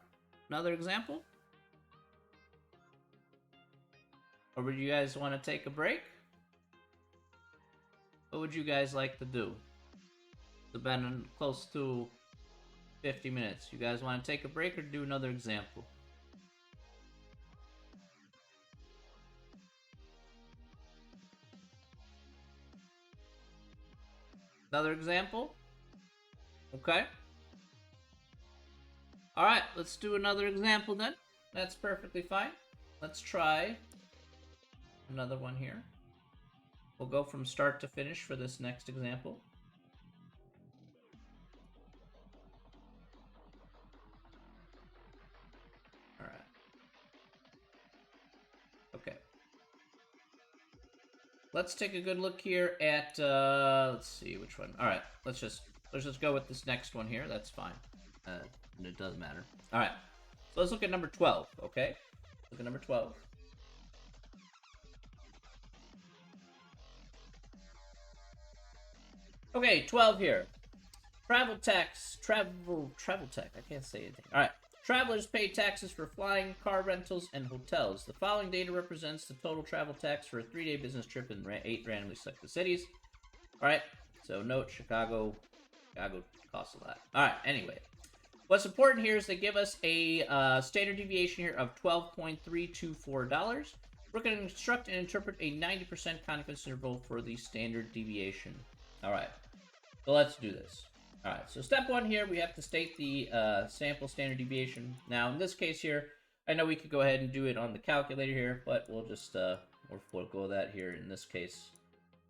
Another example? Or would you guys want to take a break? What would you guys like to do? It's been close to 50 minutes. You guys want to take a break or do another example? Another example? Okay. Alright, let's do another example then. That's perfectly fine. Let's try another one here. We'll go from start to finish for this next example. Alright. Okay. Let's take a good look here at, let's see which one. Alright, let's just go with this next one here. That's fine. It doesn't matter. Alright, so let's look at number 12, okay? Look at number 12. Okay, 12 here. Travel tax. I can't say anything. Alright. Travelers pay taxes for flying, car rentals, and hotels. The following data represents the total travel tax for a 3-day business trip in 8 randomly selected cities. Alright, so note, Chicago costs a lot. Alright, anyway. What's important here is they give us a standard deviation here of $12.324. We're going to construct and interpret a 90% confidence interval for the standard deviation. Alright, so let's do this. Alright, so step 1 here, we have to state the sample standard deviation. Now, in this case here, I know we could go ahead and do it on the calculator here, but we'll just we'll forego that here in this case,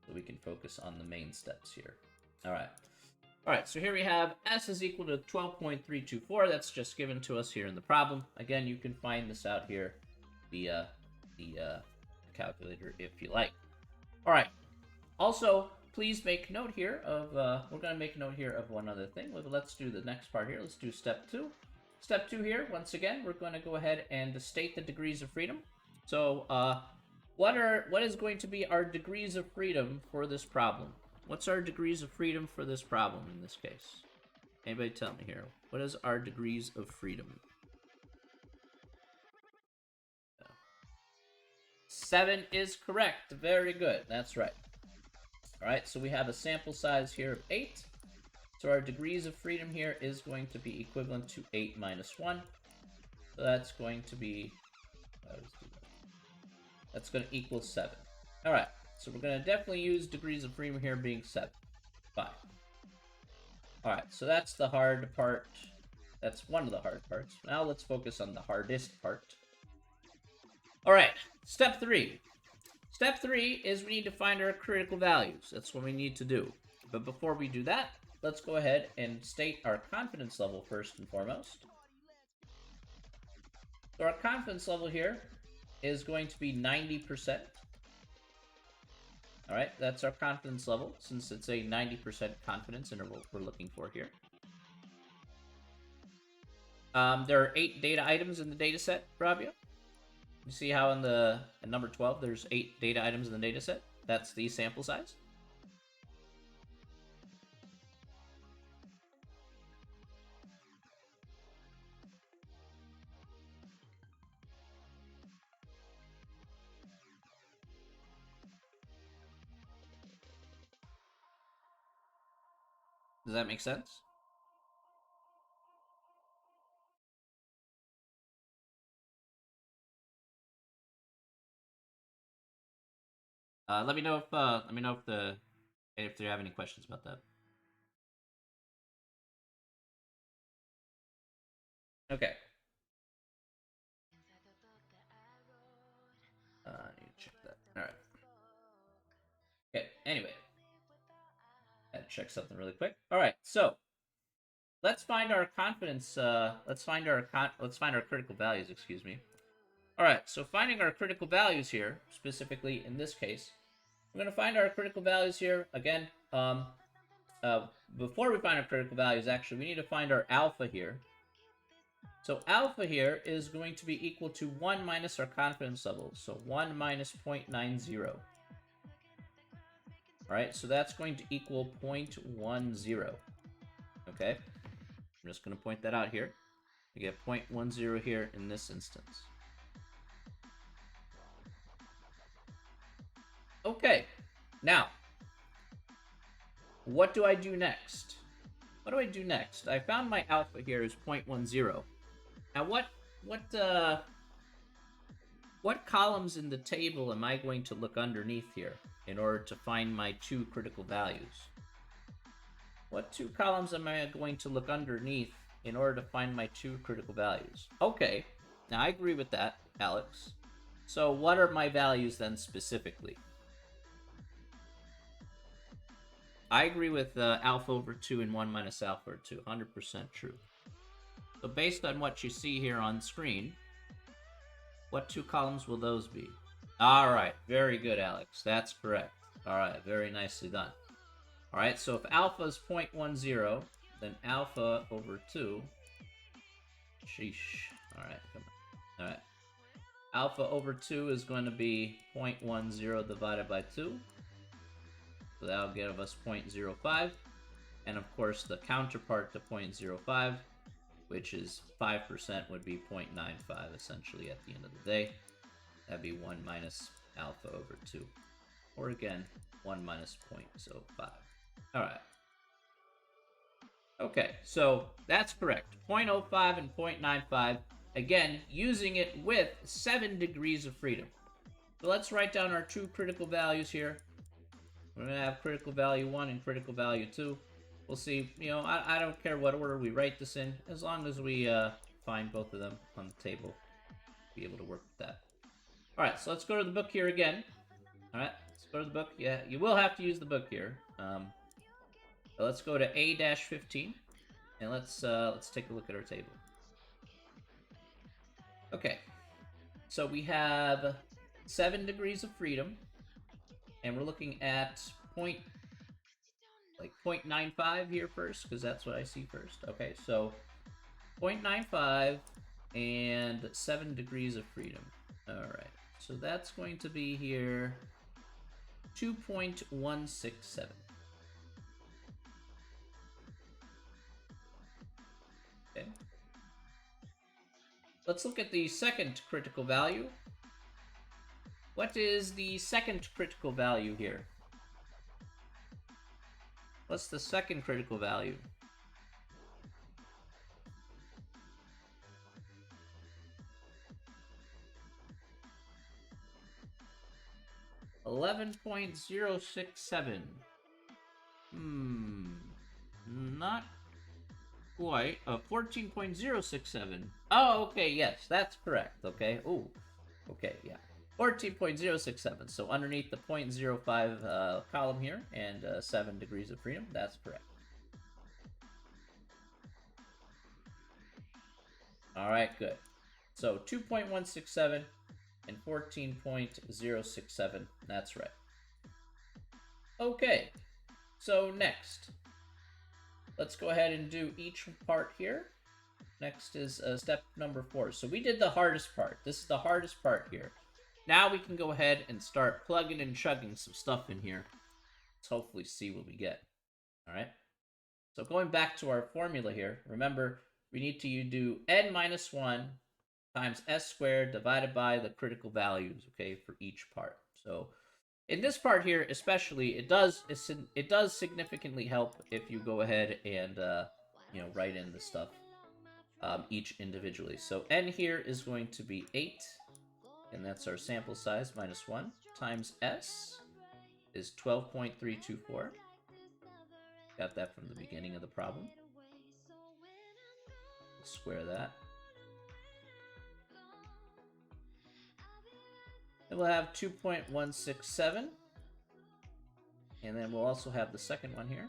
so we can focus on the main steps here. Alright. Alright, so here we have S is equal to 12.324. That's just given to us here in the problem. Again, you can find this out here via the calculator if you like. Alright. Also, please make note here of, we're going to make note here of one other thing. Let's do the next part here. Let's do step 2. Step 2 here, once again, we're going to go ahead and state the degrees of freedom. So, what is going to be our degrees of freedom for this problem? What's our degrees of freedom for this problem in this case? Anybody tell me here. What is our degrees of freedom? 7 is correct. Very good. That's right. Alright, so we have a sample size here of 8. So our degrees of freedom here is going to be equivalent to 8 minus 1. So that's going to be... that's going to equal 7. Alright, so we're going to definitely use degrees of freedom here being 7. Fine. Alright, so that's the hard part. That's one of the hard parts. Now let's focus on the hardest part. Alright, step 3. Step 3 is we need to find our critical values. That's what we need to do. But before we do that, let's go ahead and state our confidence level first and foremost. So our confidence level here is going to be 90%. Alright, that's our confidence level, since it's a 90% confidence interval we're looking for here. There are 8 data items in the data set, Rabia. You see how in number 12 there's 8 data items in the data set? That's the sample size. Does that make sense? Let me know if you have any questions about that. Okay. I need to check that. All right. Okay. Anyway, I had to check something really quick. All right. So let's find our confidence. Let's find our critical values. Excuse me. All right. So finding our critical values here, specifically in this case, we're going to find our critical values here again. Uh, Before we find our critical values, actually, we need to find our alpha here. So alpha here is going to be equal to 1 minus our confidence level. So 1 minus 0.90. All right, so that's going to equal 0.10. Okay, I'm just going to point that out here. We get 0.10 here in this instance. Okay, now, what do I do next? What do I do next? I found my alpha here is 0.10. Now, what columns in the table am I going to look underneath here in order to find my two critical values? What two columns am I going to look underneath in order to find my two critical values? Okay, now I agree with that, Alex. So what are my values then specifically? I agree with alpha over 2 and 1 minus alpha over 2. 100% true. So based on what you see here on screen, what two columns will those be? All right, very good, Alex. That's correct. All right, very nicely done. All right, so if alpha is 0.10, then alpha over 2. Sheesh. All right, come on. All right. Alpha over 2 is going to be 0.10 divided by 2. So that'll give us 0.05. And of course, the counterpart to 0.05, which is 5%, would be 0.95 essentially at the end of the day. That'd be 1 minus alpha over 2. Or again, 1 minus 0.05. All right. Okay, so that's correct. 0.05 and 0.95. Again, using it with 7 degrees of freedom. So let's write down our two critical values here. We're going to have critical value 1 and critical value 2. We'll see. You know, I don't care what order we write this in, as long as we find both of them on the table. Be able to work with that. All right, so let's go to the book here again. All right, let's go to the book. Yeah, you will have to use the book here. So let's go to A-15, and let's take a look at our table. Okay, so we have 7 degrees of freedom, and we're looking at 0.95 here first, because that's what I see first. Okay, so 0.95 and 7 degrees of freedom. All right, so that's going to be here 2.167. Okay. Let's look at the second critical value. What is the second critical value here? What's the second critical value? 11.067. Not quite. 14.067. Oh, okay, yes, that's correct. Okay. Oh, okay, yeah. 14.067. So underneath the 0.05 column here and 7 degrees of freedom, that's correct. All right, good. So 2.167 and 14.067. That's right. Okay, so next, let's go ahead and do each part here. Next is step number 4. So we did the hardest part. This is the hardest part here. Now we can go ahead and start plugging and chugging some stuff in here. Let's hopefully see what we get. All right. So going back to our formula here, remember we need to do n minus 1 times s squared divided by the critical values, okay, for each part. So In this part here, especially, it does significantly help if you go ahead and write in the stuff each individually. So n here is going to be 8, and that's our sample size minus 1 times s is 12.324. Got that from the beginning of the problem. Square that. Then we'll have 2.167. And then we'll also have the second one here.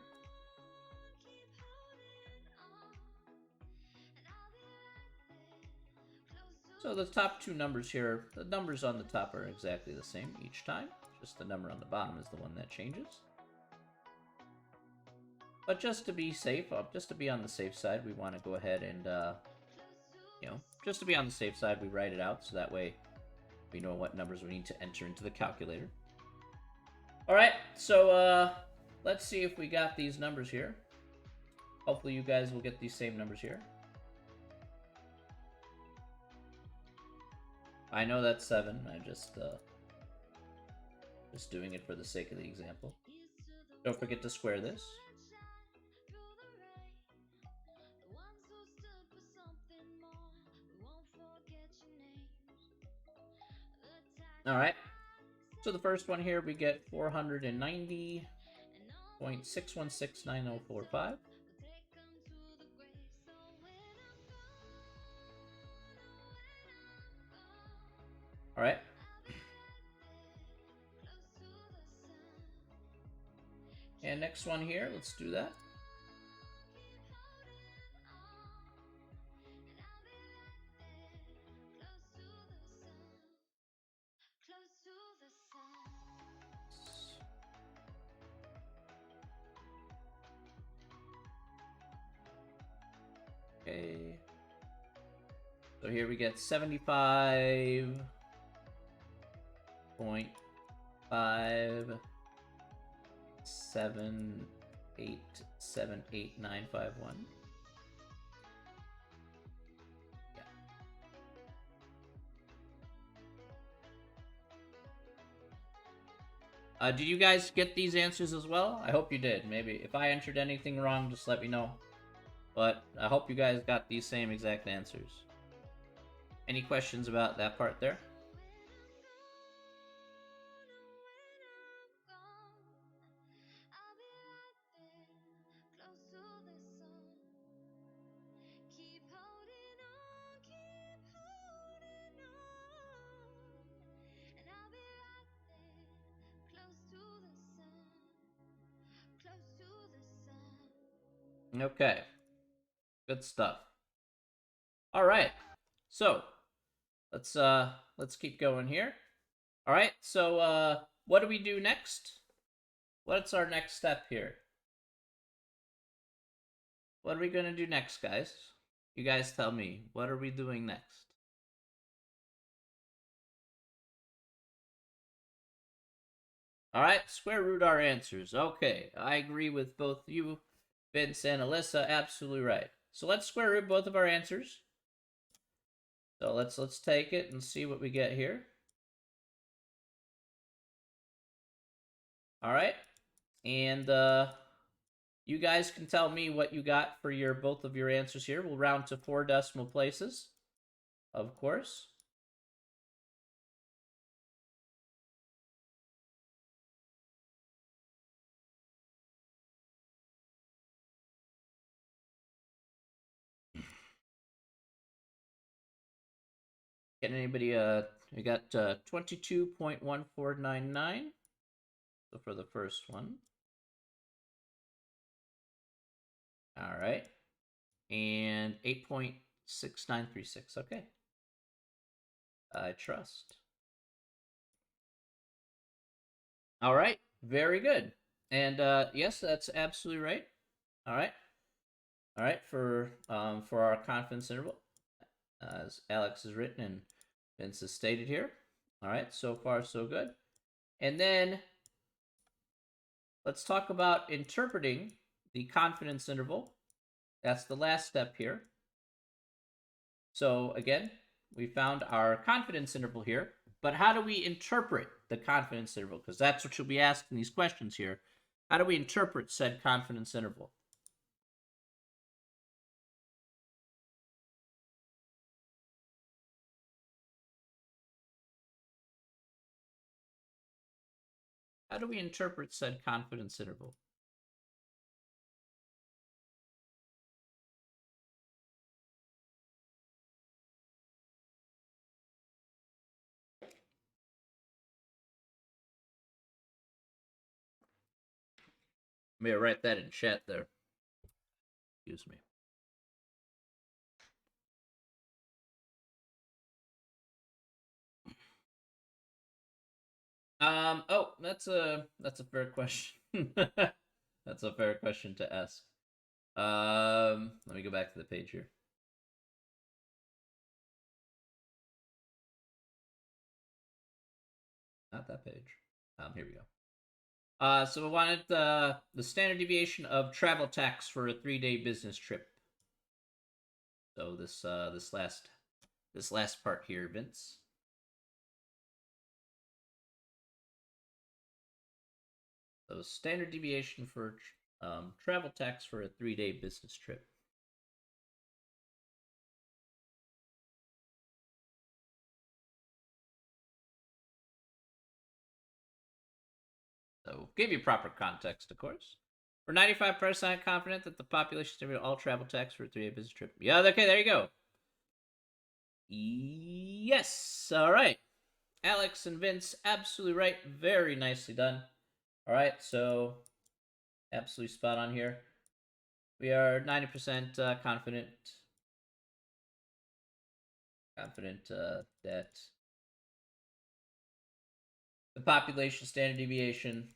So the top two numbers here, the numbers on the top are exactly the same each time. Just the number on the bottom is the one that changes. But just to be safe, just to be on the safe side, we want to go ahead and, just to be on the safe side, we write it out. So that way we know what numbers we need to enter into the calculator. All right, so let's see if we got these numbers here. Hopefully you guys will get these same numbers here. I know that's 7. I'm just doing it for the sake of the example. Don't forget to square this. All right. So the first one here, we get 490.6169045. All right. And next one here, let's do that. Okay. So here we get 75.578788951. Did you guys get these answers as well? I hope you did. Maybe if I entered anything wrong, just let me know. But I hope you guys got these same exact answers. Any questions about that part there? Okay. Good stuff. All right. So, let's keep going here. All right. So, what do we do next? What's our next step here? What are we going to do next, guys? You guys tell me. What are we doing next? All right, square root our answers. Okay, I agree with both you, Vince and Alyssa. Absolutely right. So let's square root both of our answers. So let's take it and see what we get here. All right, and you guys can tell me what you got for your both of your answers here. We'll round to 4 decimal places, of course. Get anybody? We got 22.1499. So for the first one. All right. And 8.6936. Okay. I trust. All right. Very good. And yes, that's absolutely right. All right. All right. For our confidence interval, as Alex has written and Vince has stated here. All right. So far, so good. And then let's talk about interpreting the confidence interval. That's the last step here. So again, we found our confidence interval here. But how do we interpret the confidence interval? Because that's what you'll be asking these questions here. How do we interpret said confidence interval? How do we interpret said confidence interval? Let me write that in chat there. Excuse me. Oh, that's a fair question. That's a fair question to ask. Let me go back to the page here. Not that page. Here we go. So we wanted the standard deviation of travel tax for a 3-day business trip. So this last part here, Vince. So standard deviation for travel tax for a 3-day business trip. So give you proper context, of course. We're 95% confident that the population distributed all travel tax for a 3-day business trip. Yeah, okay, there you go. Yes, all right. Alex and Vince, absolutely right. Very nicely done. All right, so absolutely spot on here. We are 90% confident that the population standard deviation,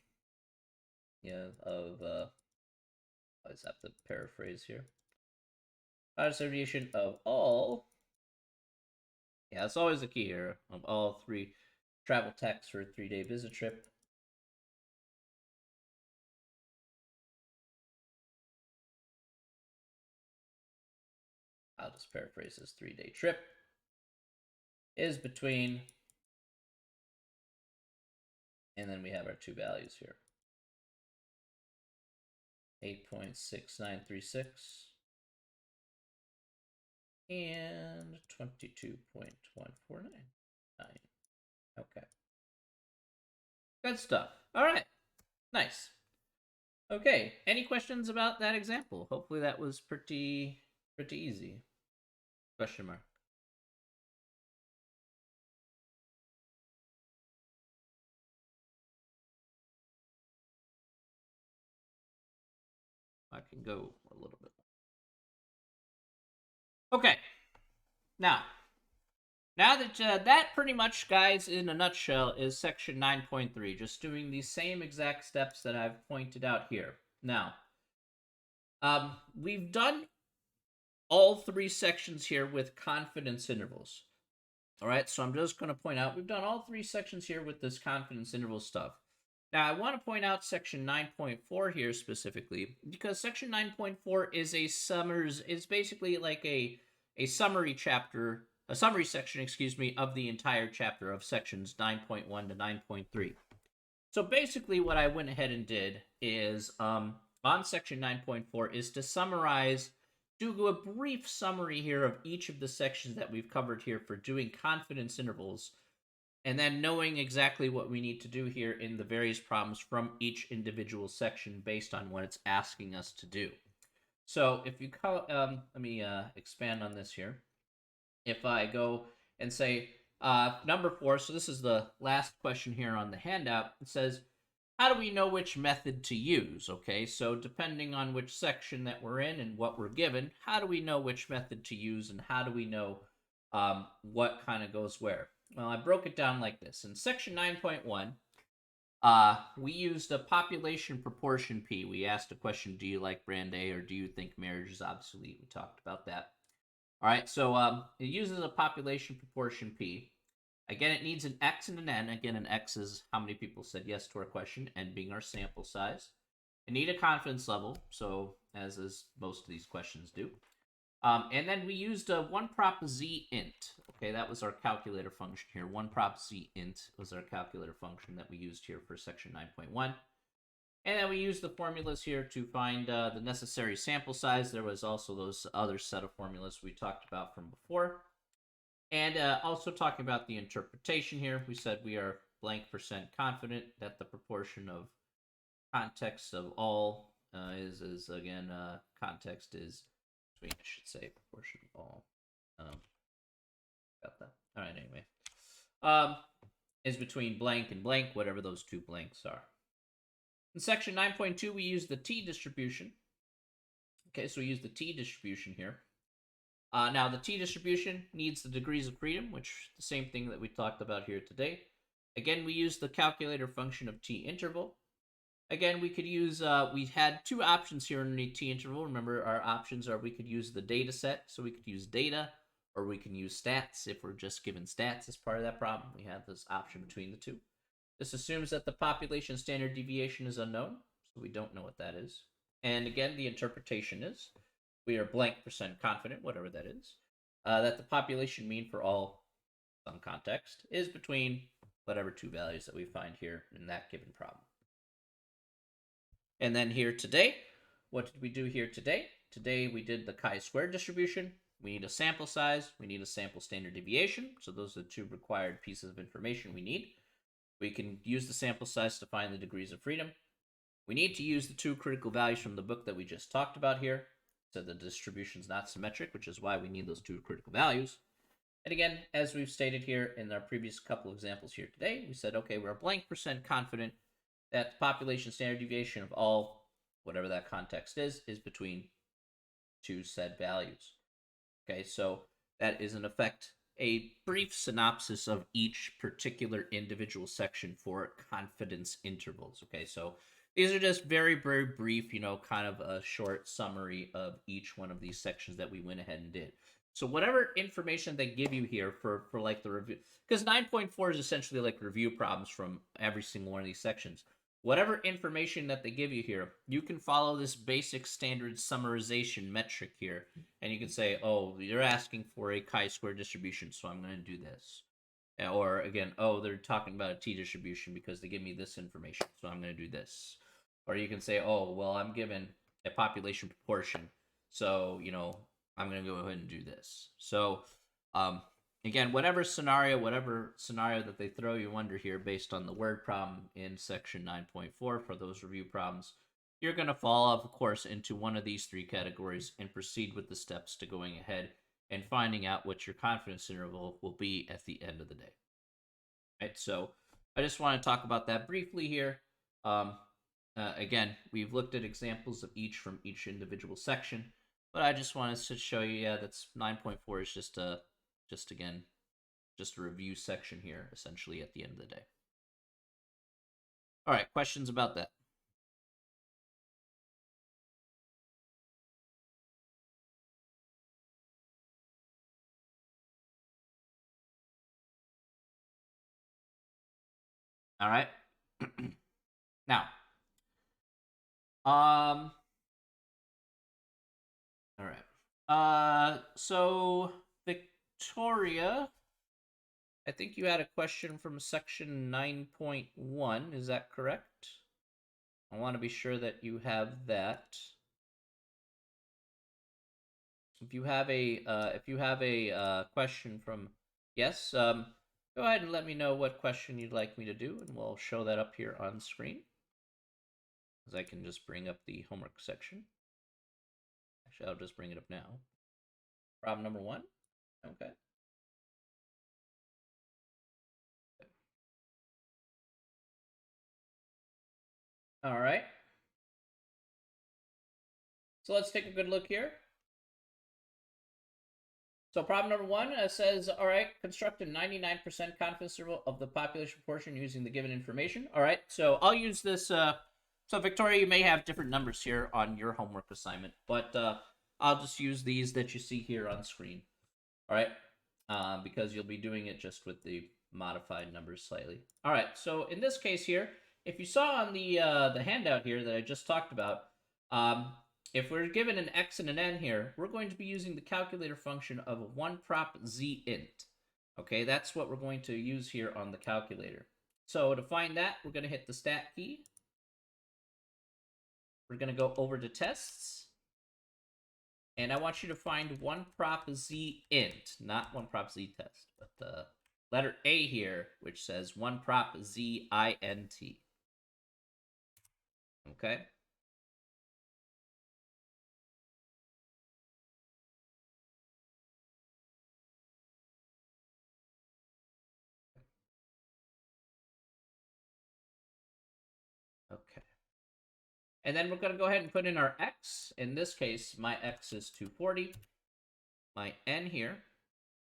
of I just have to paraphrase here. Standard deviation of all, that's always the key here, of all 3 travel tax for a 3-day visit trip. I'll just paraphrase this 3-day trip is between, and then we have our 2 values here. 8.6936 and 22.1499. Okay. Good stuff. All right. Nice. Okay. Any questions about that example? Hopefully that was pretty easy. Question mark. I can go a little bit. Okay. Now that that pretty much, guys, in a nutshell, is section 9.3. Just doing the same exact steps that I've pointed out here. Now, we've done all 3 sections here with confidence intervals. All right, so I'm just going to point out we've done all 3 sections here with this confidence interval stuff. Now, I want to point out section 9.4 here specifically because section 9.4 is is basically like a summary chapter, a summary section, excuse me, of the entire chapter of sections 9.1 to 9.3. So basically what I went ahead and did is on section 9.4 is to summarize, do a brief summary here of each of the sections that we've covered here for doing confidence intervals, and then knowing exactly what we need to do here in the various problems from each individual section based on what it's asking us to do. So if you call, let me expand on this here. If I go and say number 4, so this is the last question here on the handout, it says, how do we know which method to use? Okay, so depending on which section that we're in and what we're given, how do we know which method to use and how do we know what kind of goes where? Well, I broke it down like this. In section 9.1, we used a population proportion P. We asked a question, do you like brand A or do you think marriage is obsolete? We talked about that. All right, so it uses a population proportion P. Again, it needs an X and an N. Again, an X is how many people said yes to our question, N being our sample size. I need a confidence level, so as most of these questions do. And then we used one prop z int. Okay, that was our calculator function here. One prop z int was our calculator function that we used here for section 9.1. And then we used the formulas here to find the necessary sample size. There was also those other set of formulas we talked about from before. And also talking about the interpretation here, we said we are blank percent confident that the proportion of context of all is again, context is between, I should say, proportion of all. Got that. All right, anyway. Is between blank and blank, whatever those two blanks are. In section 9.2, we use the t distribution. Okay, so we use the t distribution here. Now, the t distribution needs the degrees of freedom, which is the same thing that we talked about here today. Again, we use the calculator function of t interval. Again, we could use, we had two options here underneath t interval. Remember, our options are we could use the data set, so we could use data, or we can use stats if we're just given stats as part of that problem. We have this option between the two. This assumes that the population standard deviation is unknown, so we don't know what that is. And again, the interpretation is we are blank percent confident, whatever that is, that the population mean for all some context is between whatever two values that we find here in that given problem. And then here today, what did we do here today? Today we did the chi-square distribution. We need a sample size. We need a sample standard deviation. So those are the two required pieces of information we need. We can use the sample size to find the degrees of freedom. We need to use the two critical values from the book that we just talked about here. So the distribution is not symmetric, which is why we need those two critical values. And again, as we've stated here in our previous couple examples here today, we said, okay, we're blank percent confident that the population standard deviation of all, whatever that context is between two said values. Okay, so that is in effect a brief synopsis of each particular individual section for confidence intervals. Okay, so these are just very, very brief, kind of a short summary of each one of these sections that we went ahead and did. So whatever information they give you here for like the review, because 9.4 is essentially like review problems from every single one of these sections. Whatever information that they give you here, you can follow this basic standard summarization metric here. And you can say, oh, you're asking for a chi-square distribution, so I'm going to do this. Or again, oh, they're talking about a t distribution because they give me this information, so I'm going to do this. Or you can say, oh, well, I'm given a population proportion, so, I'm going to go ahead and do this. So, again, whatever scenario that they throw you under here based on the word problem in section 9.4 for those review problems, you're going to fall, of course, into one of these three categories and proceed with the steps to going ahead and finding out what your confidence interval will be at the end of the day. Right, so I just want to talk about that briefly here. Again, we've looked at examples of each from each individual section, but I just wanted to show you, that's 9.4 is just a review section here, essentially, at the end of the day. All right, questions about that? All right. Now, all right. So Victoria, I think you had a question from section 9.1. Is that correct? I want to be sure that you have that. If you have a question from yes, go ahead and let me know what question you'd like me to do, and we'll show that up here on screen. As I can just bring up the homework section. Actually, I'll just bring it up now. Problem number 1. Okay. All right. So let's take a good look here. So problem number 1 says, all right, construct a 99% confidence interval of the population proportion using the given information. All right, so I'll use this. So Victoria, you may have different numbers here on your homework assignment, but I'll just use these that you see here on screen. All right, because you'll be doing it just with the modified numbers slightly. All right, so in this case here, if you saw on the handout here that I just talked about, if we're given an x and an n here, we're going to be using the calculator function of one prop z int. Okay, that's what we're going to use here on the calculator. So to find that, we're going to hit the stat key. We're going to go over to tests. And I want you to find one prop z int, not one prop z test, but the letter A here, which says one prop z int. Okay? Okay. And then we're going to go ahead and put in our x. In this case, my x is 240. My n here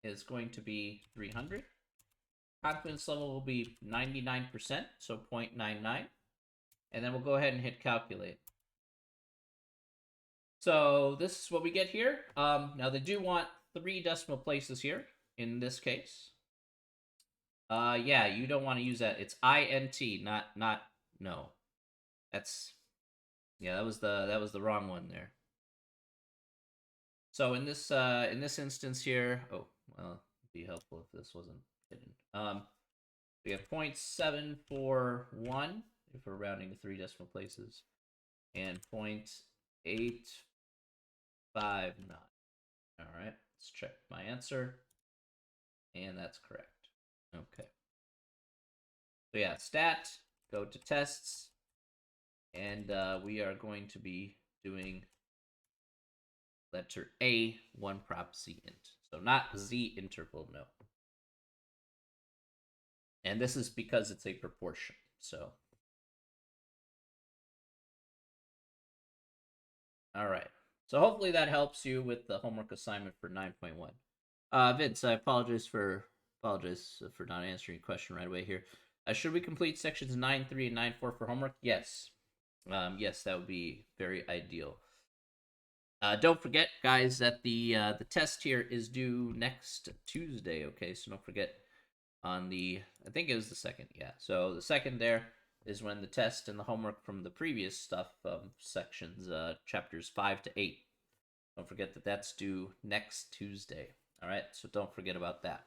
is going to be 300. Confidence level will be 99%, so 0.99. And then we'll go ahead and hit calculate. So this is what we get here. Now they do want 3 decimal places here in this case. Yeah, you don't want to use that. It's int, not no. That's yeah, that was the wrong one there. So in this instance here, oh well, it'd be helpful if this wasn't hidden. We have 0.741 if we're rounding to 3 decimal places, and 0.859. All right, let's check my answer, and that's correct. Okay. So yeah, stat, go to tests, and we are going to be doing letter A, one prop z int. So not z interval, no. And this is because it's a proportion, so. All right. So hopefully that helps you with the homework assignment for 9.1. Vince, I apologize for not answering your question right away here. Should we complete sections 9.3 and 9.4 for homework? Yes. Yes, that would be very ideal. Don't forget, guys, that the test here is due next Tuesday. Okay, so don't forget on the, I think it was the 2nd. Yeah, so the 2nd there is when the test and the homework from the previous stuff, sections, chapters 5 to 8. Don't forget that that's due next Tuesday. All right, so don't forget about that.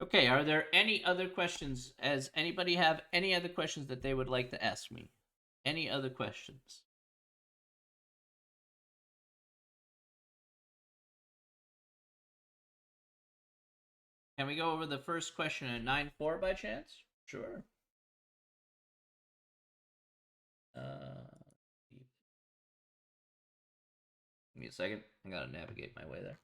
Okay, are there any other questions? Does anybody have any other questions that they would like to ask me? Any other questions? Can we go over the first question in 9.4 by chance? Sure. Give me a second. I gotta navigate my way there.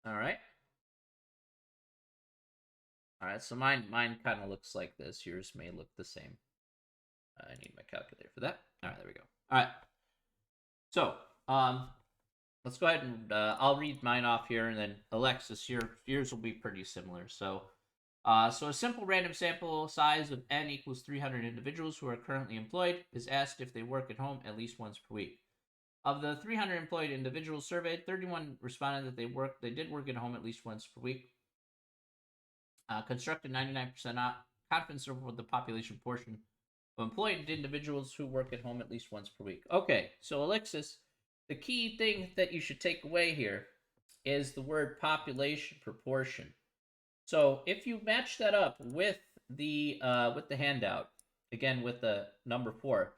All right. All right, so mine kind of looks like this. Yours may look the same. I need my calculator for that. All right, there we go. All right. So, let's go ahead and I'll read mine off here, and then Alexis, yours will be pretty similar. So, so a simple random sample size of n equals 300 individuals who are currently employed is asked if they work at home at least once per week. Of the 300 employed individuals surveyed, 31 responded that they did work at home at least once per week. Constructed 99% confidence interval with the population portion of employed individuals who work at home at least once per week. Okay, so Alexis, the key thing that you should take away here is the word population proportion. So if you match that up with the handout, again with the number 4,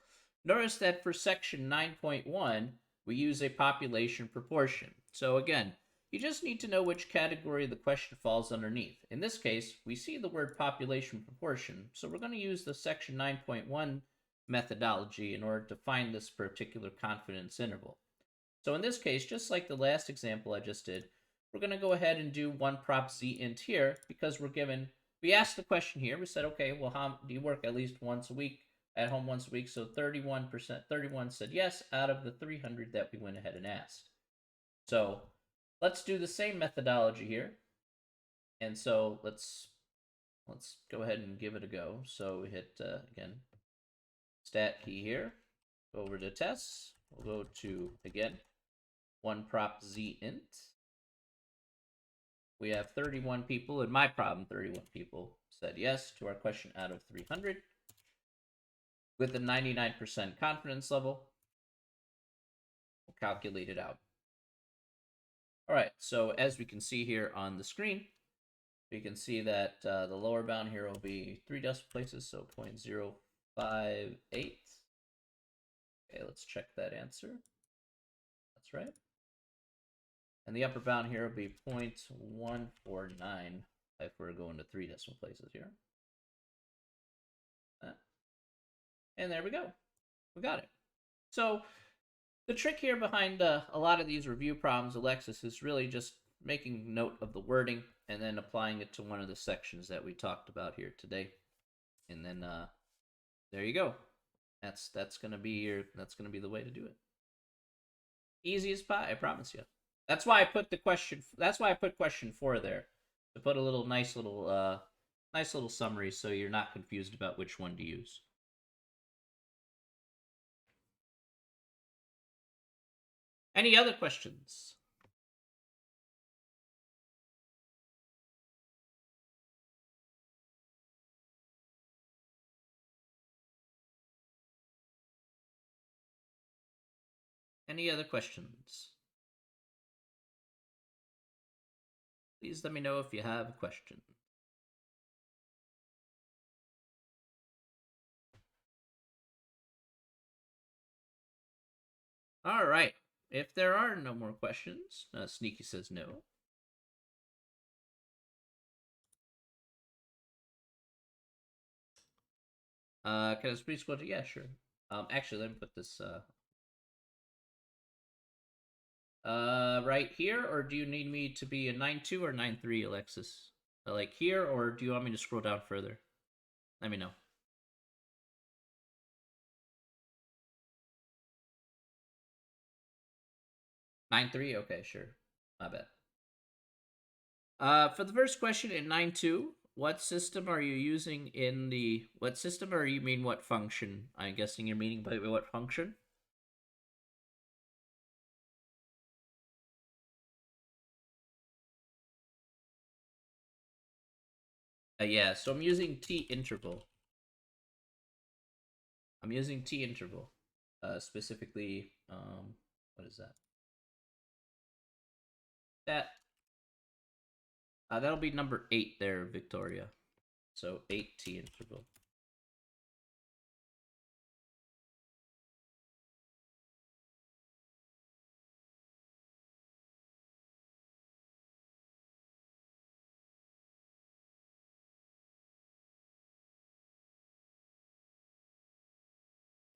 notice that for section 9.1 we use a population proportion. So again, you just need to know which category the question falls underneath. In this case, we see the word population proportion, so we're going to use the section 9.1 methodology in order to find this particular confidence interval. So in this case, just like the last example I just did, we're going to go ahead and do one prop z int here because we asked the question here. We said, okay, well, how do you work at least once a week, at home once a week? So 31%, 31 said yes out of the 300 that we went ahead and asked. So let's do the same methodology here. And so let's go ahead and give it a go. So we hit, again, stat key here, go over to tests. We'll go to, again, one prop z int. We have 31 people, in my problem, 31 people said yes to our question out of 300 with a 99% confidence level. We'll calculate it out. All right, so as we can see here on the screen, we can see that the lower bound here will be 3 decimal places, so 0.058. Okay, let's check that answer. That's right. And the upper bound here will be 0.149 if we're going to 3 decimal places here. And there we go. We got it. So the trick here behind a lot of these review problems, Alexis, is really just making note of the wording and then applying it to one of the sections that we talked about here today. And then there you go. That's gonna be the way to do it. Easy as pie, I promise you. That's why I put question 4 there, to put a nice little summary so you're not confused about which one to use. Any other questions? Any other questions? Please let me know if you have a question. All right. If there are no more questions, Sneaky says no. Can I please go to? Yeah, sure. Actually, let me put this right here, or do you need me to be a 9.2 or 9.3, Alexis? Like here, or do you want me to scroll down further? Let me know. 9.3? Okay, sure. My bad. For the first question in 9.2, what system are you using in the... What system, or you mean what function? I'm guessing you're meaning by what function? Yeah, so I'm using t-interval. Specifically, what is that? That'll be number 8 there, Victoria. So 8 t-interval.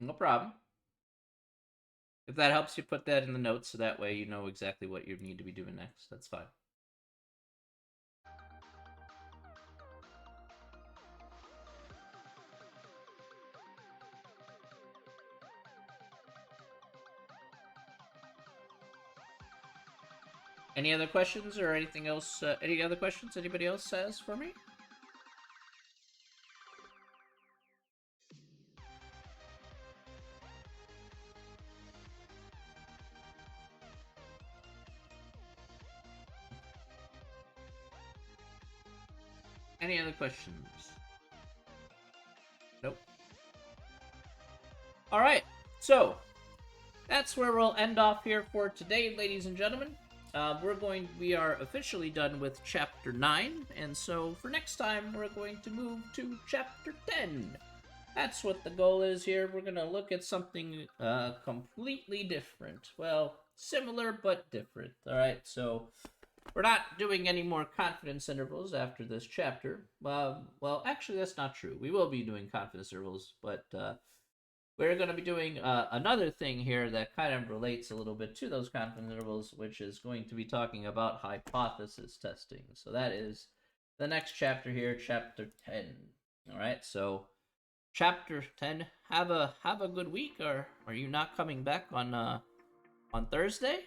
No problem. If that helps you, put that in the notes so that way you know exactly what you need to be doing next. That's fine. Any other questions or anything else? Any other questions anybody else has for me? Any other questions? Nope. All right. So that's where we'll end off here for today, ladies and gentlemen. We are officially done with chapter 9, and so for next time we're going to move to chapter 10. That's what the goal is here. We're gonna look at something completely different. Well, similar but different. All right, so we're not doing any more confidence intervals after this chapter. Well, actually, that's not true. We will be doing confidence intervals, but we're going to be doing another thing here that kind of relates a little bit to those confidence intervals, which is going to be talking about hypothesis testing. So that is the next chapter here, chapter 10. All right, so chapter 10. Have a good week. Or are you not coming back on Thursday?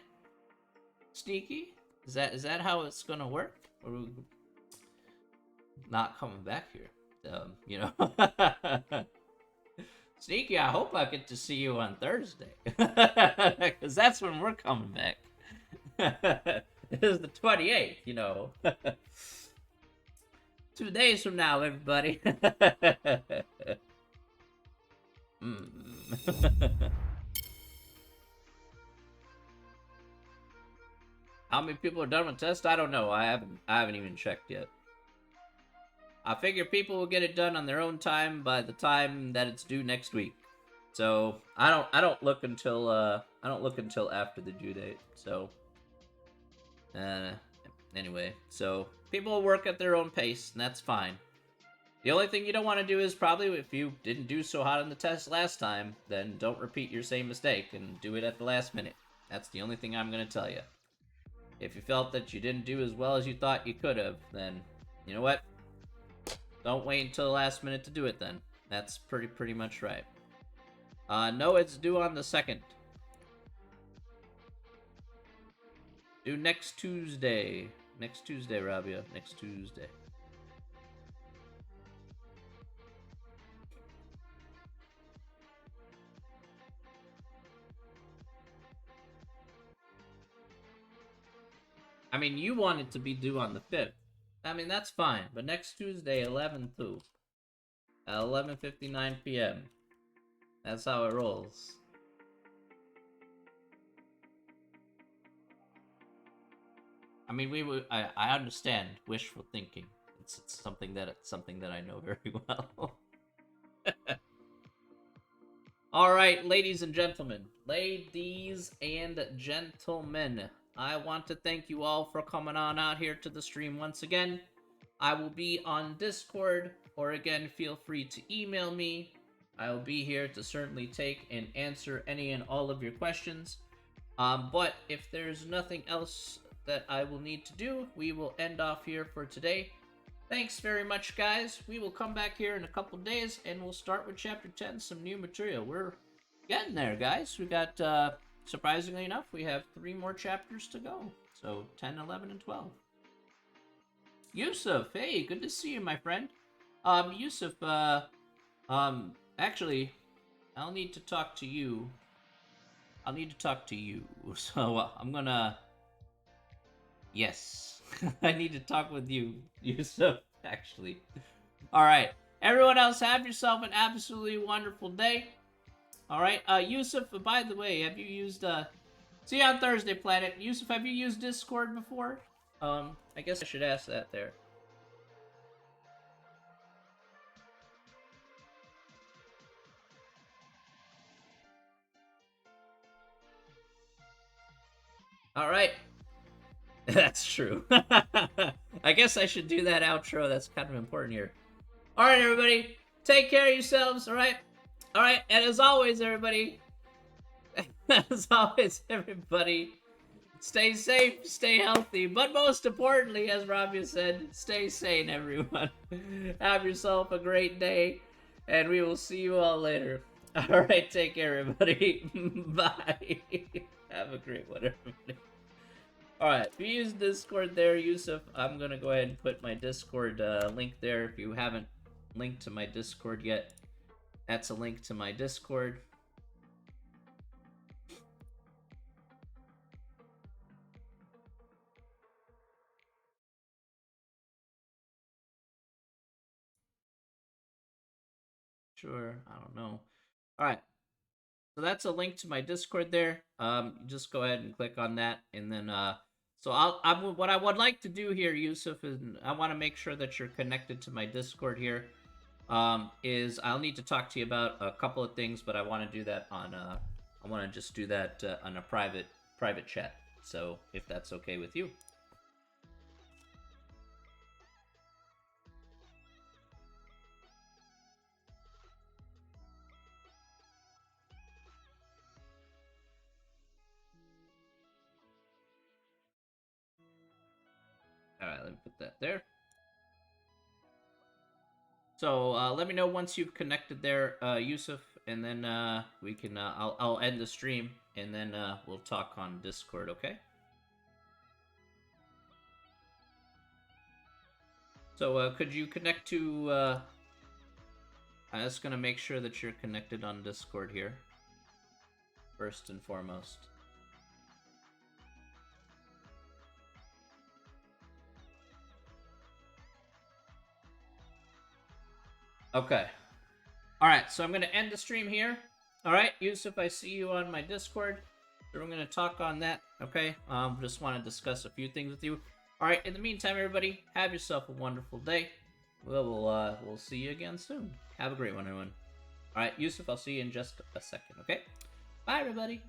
Sneaky? Is that how it's gonna work? Or are we not coming back here? You know. Sneaky, I hope I get to see you on Thursday. Because that's when we're coming back. It is the 28th, you know. 2 days from now, everybody. How many people are done with tests? I don't know. I haven't even checked yet. I figure people will get it done on their own time by the time that it's due next week. So I don't look until after the due date. So anyway, so people will work at their own pace, and that's fine. The only thing you don't want to do is probably if you didn't do so hot on the test last time, then don't repeat your same mistake and do it at the last minute. That's the only thing I'm going to tell you. If you felt that you didn't do as well as you thought you could have, then you know what? Don't wait until the last minute to do it then. That's pretty much right. No, it's due on the 2nd. Due next Tuesday. Next Tuesday, Rabia. Next Tuesday. I mean, you want it to be due on the 5th. I mean, that's fine. But next Tuesday, 11th, too. At 11:59 p.m. That's how it rolls. I mean, I understand wishful thinking. It's something that I know very well. All right, ladies and gentlemen, I want to thank you all for coming on out here to the stream once again. I will be on Discord, or again, feel free to email me. I will be here to certainly take and answer any and all of your questions. But if there's nothing else that I will need to do, we will end off here for today. Thanks very much, guys. We will come back here in a couple days, and we'll start with Chapter 10, some new material. We're getting there, guys. We got, surprisingly enough, we have 3 more chapters to go. So, 10, 11, and 12. Yusuf, hey, good to see you, my friend. Yusuf, actually, I'll need to talk to you. So, I'm gonna... Yes. I need to talk with you, Yusuf, actually. Alright. Everyone else, have yourself an absolutely wonderful day. Alright, Yusuf, by the way, have you used, See you on Thursday, Planet. Yusuf, have you used Discord before? I guess I should ask that there. Alright. That's true. I guess I should do that outro. That's kind of important here. Alright, everybody. Take care of yourselves, alright? Alright, and as always, everybody... stay safe, stay healthy, but most importantly, as Rabia said, stay sane, everyone. Have yourself a great day, and we will see you all later. Alright, take care, everybody. Bye. Have a great one, everybody. Alright, if you use Discord there, Yusuf, I'm gonna go ahead and put my Discord link there. If you haven't linked to my Discord yet, that's a link to my Discord. Sure, I don't know. Alright, so that's a link to my Discord there. Just go ahead and click on that, and then, so what I would like to do here, Yusuf, is I want to make sure that you're connected to my Discord here. Is I'll need to talk to you about a couple of things, but I want to do that on, I want to just do that on a private chat. So if that's okay with you. Alright, let me put that there. So let me know once you've connected there, Yusuf, and then we can. I'll end the stream, and then we'll talk on Discord. Okay. So could you connect to? I'm just gonna make sure that you're connected on Discord here. First and foremost. Okay. Alright, so I'm going to end the stream here. Alright, Yusuf, I see you on my Discord. So we're going to talk on that, okay? Just want to discuss a few things with you. Alright, in the meantime, everybody, have yourself a wonderful day. We'll see you again soon. Have a great one, everyone. Alright, Yusuf, I'll see you in just a second, okay? Bye, everybody.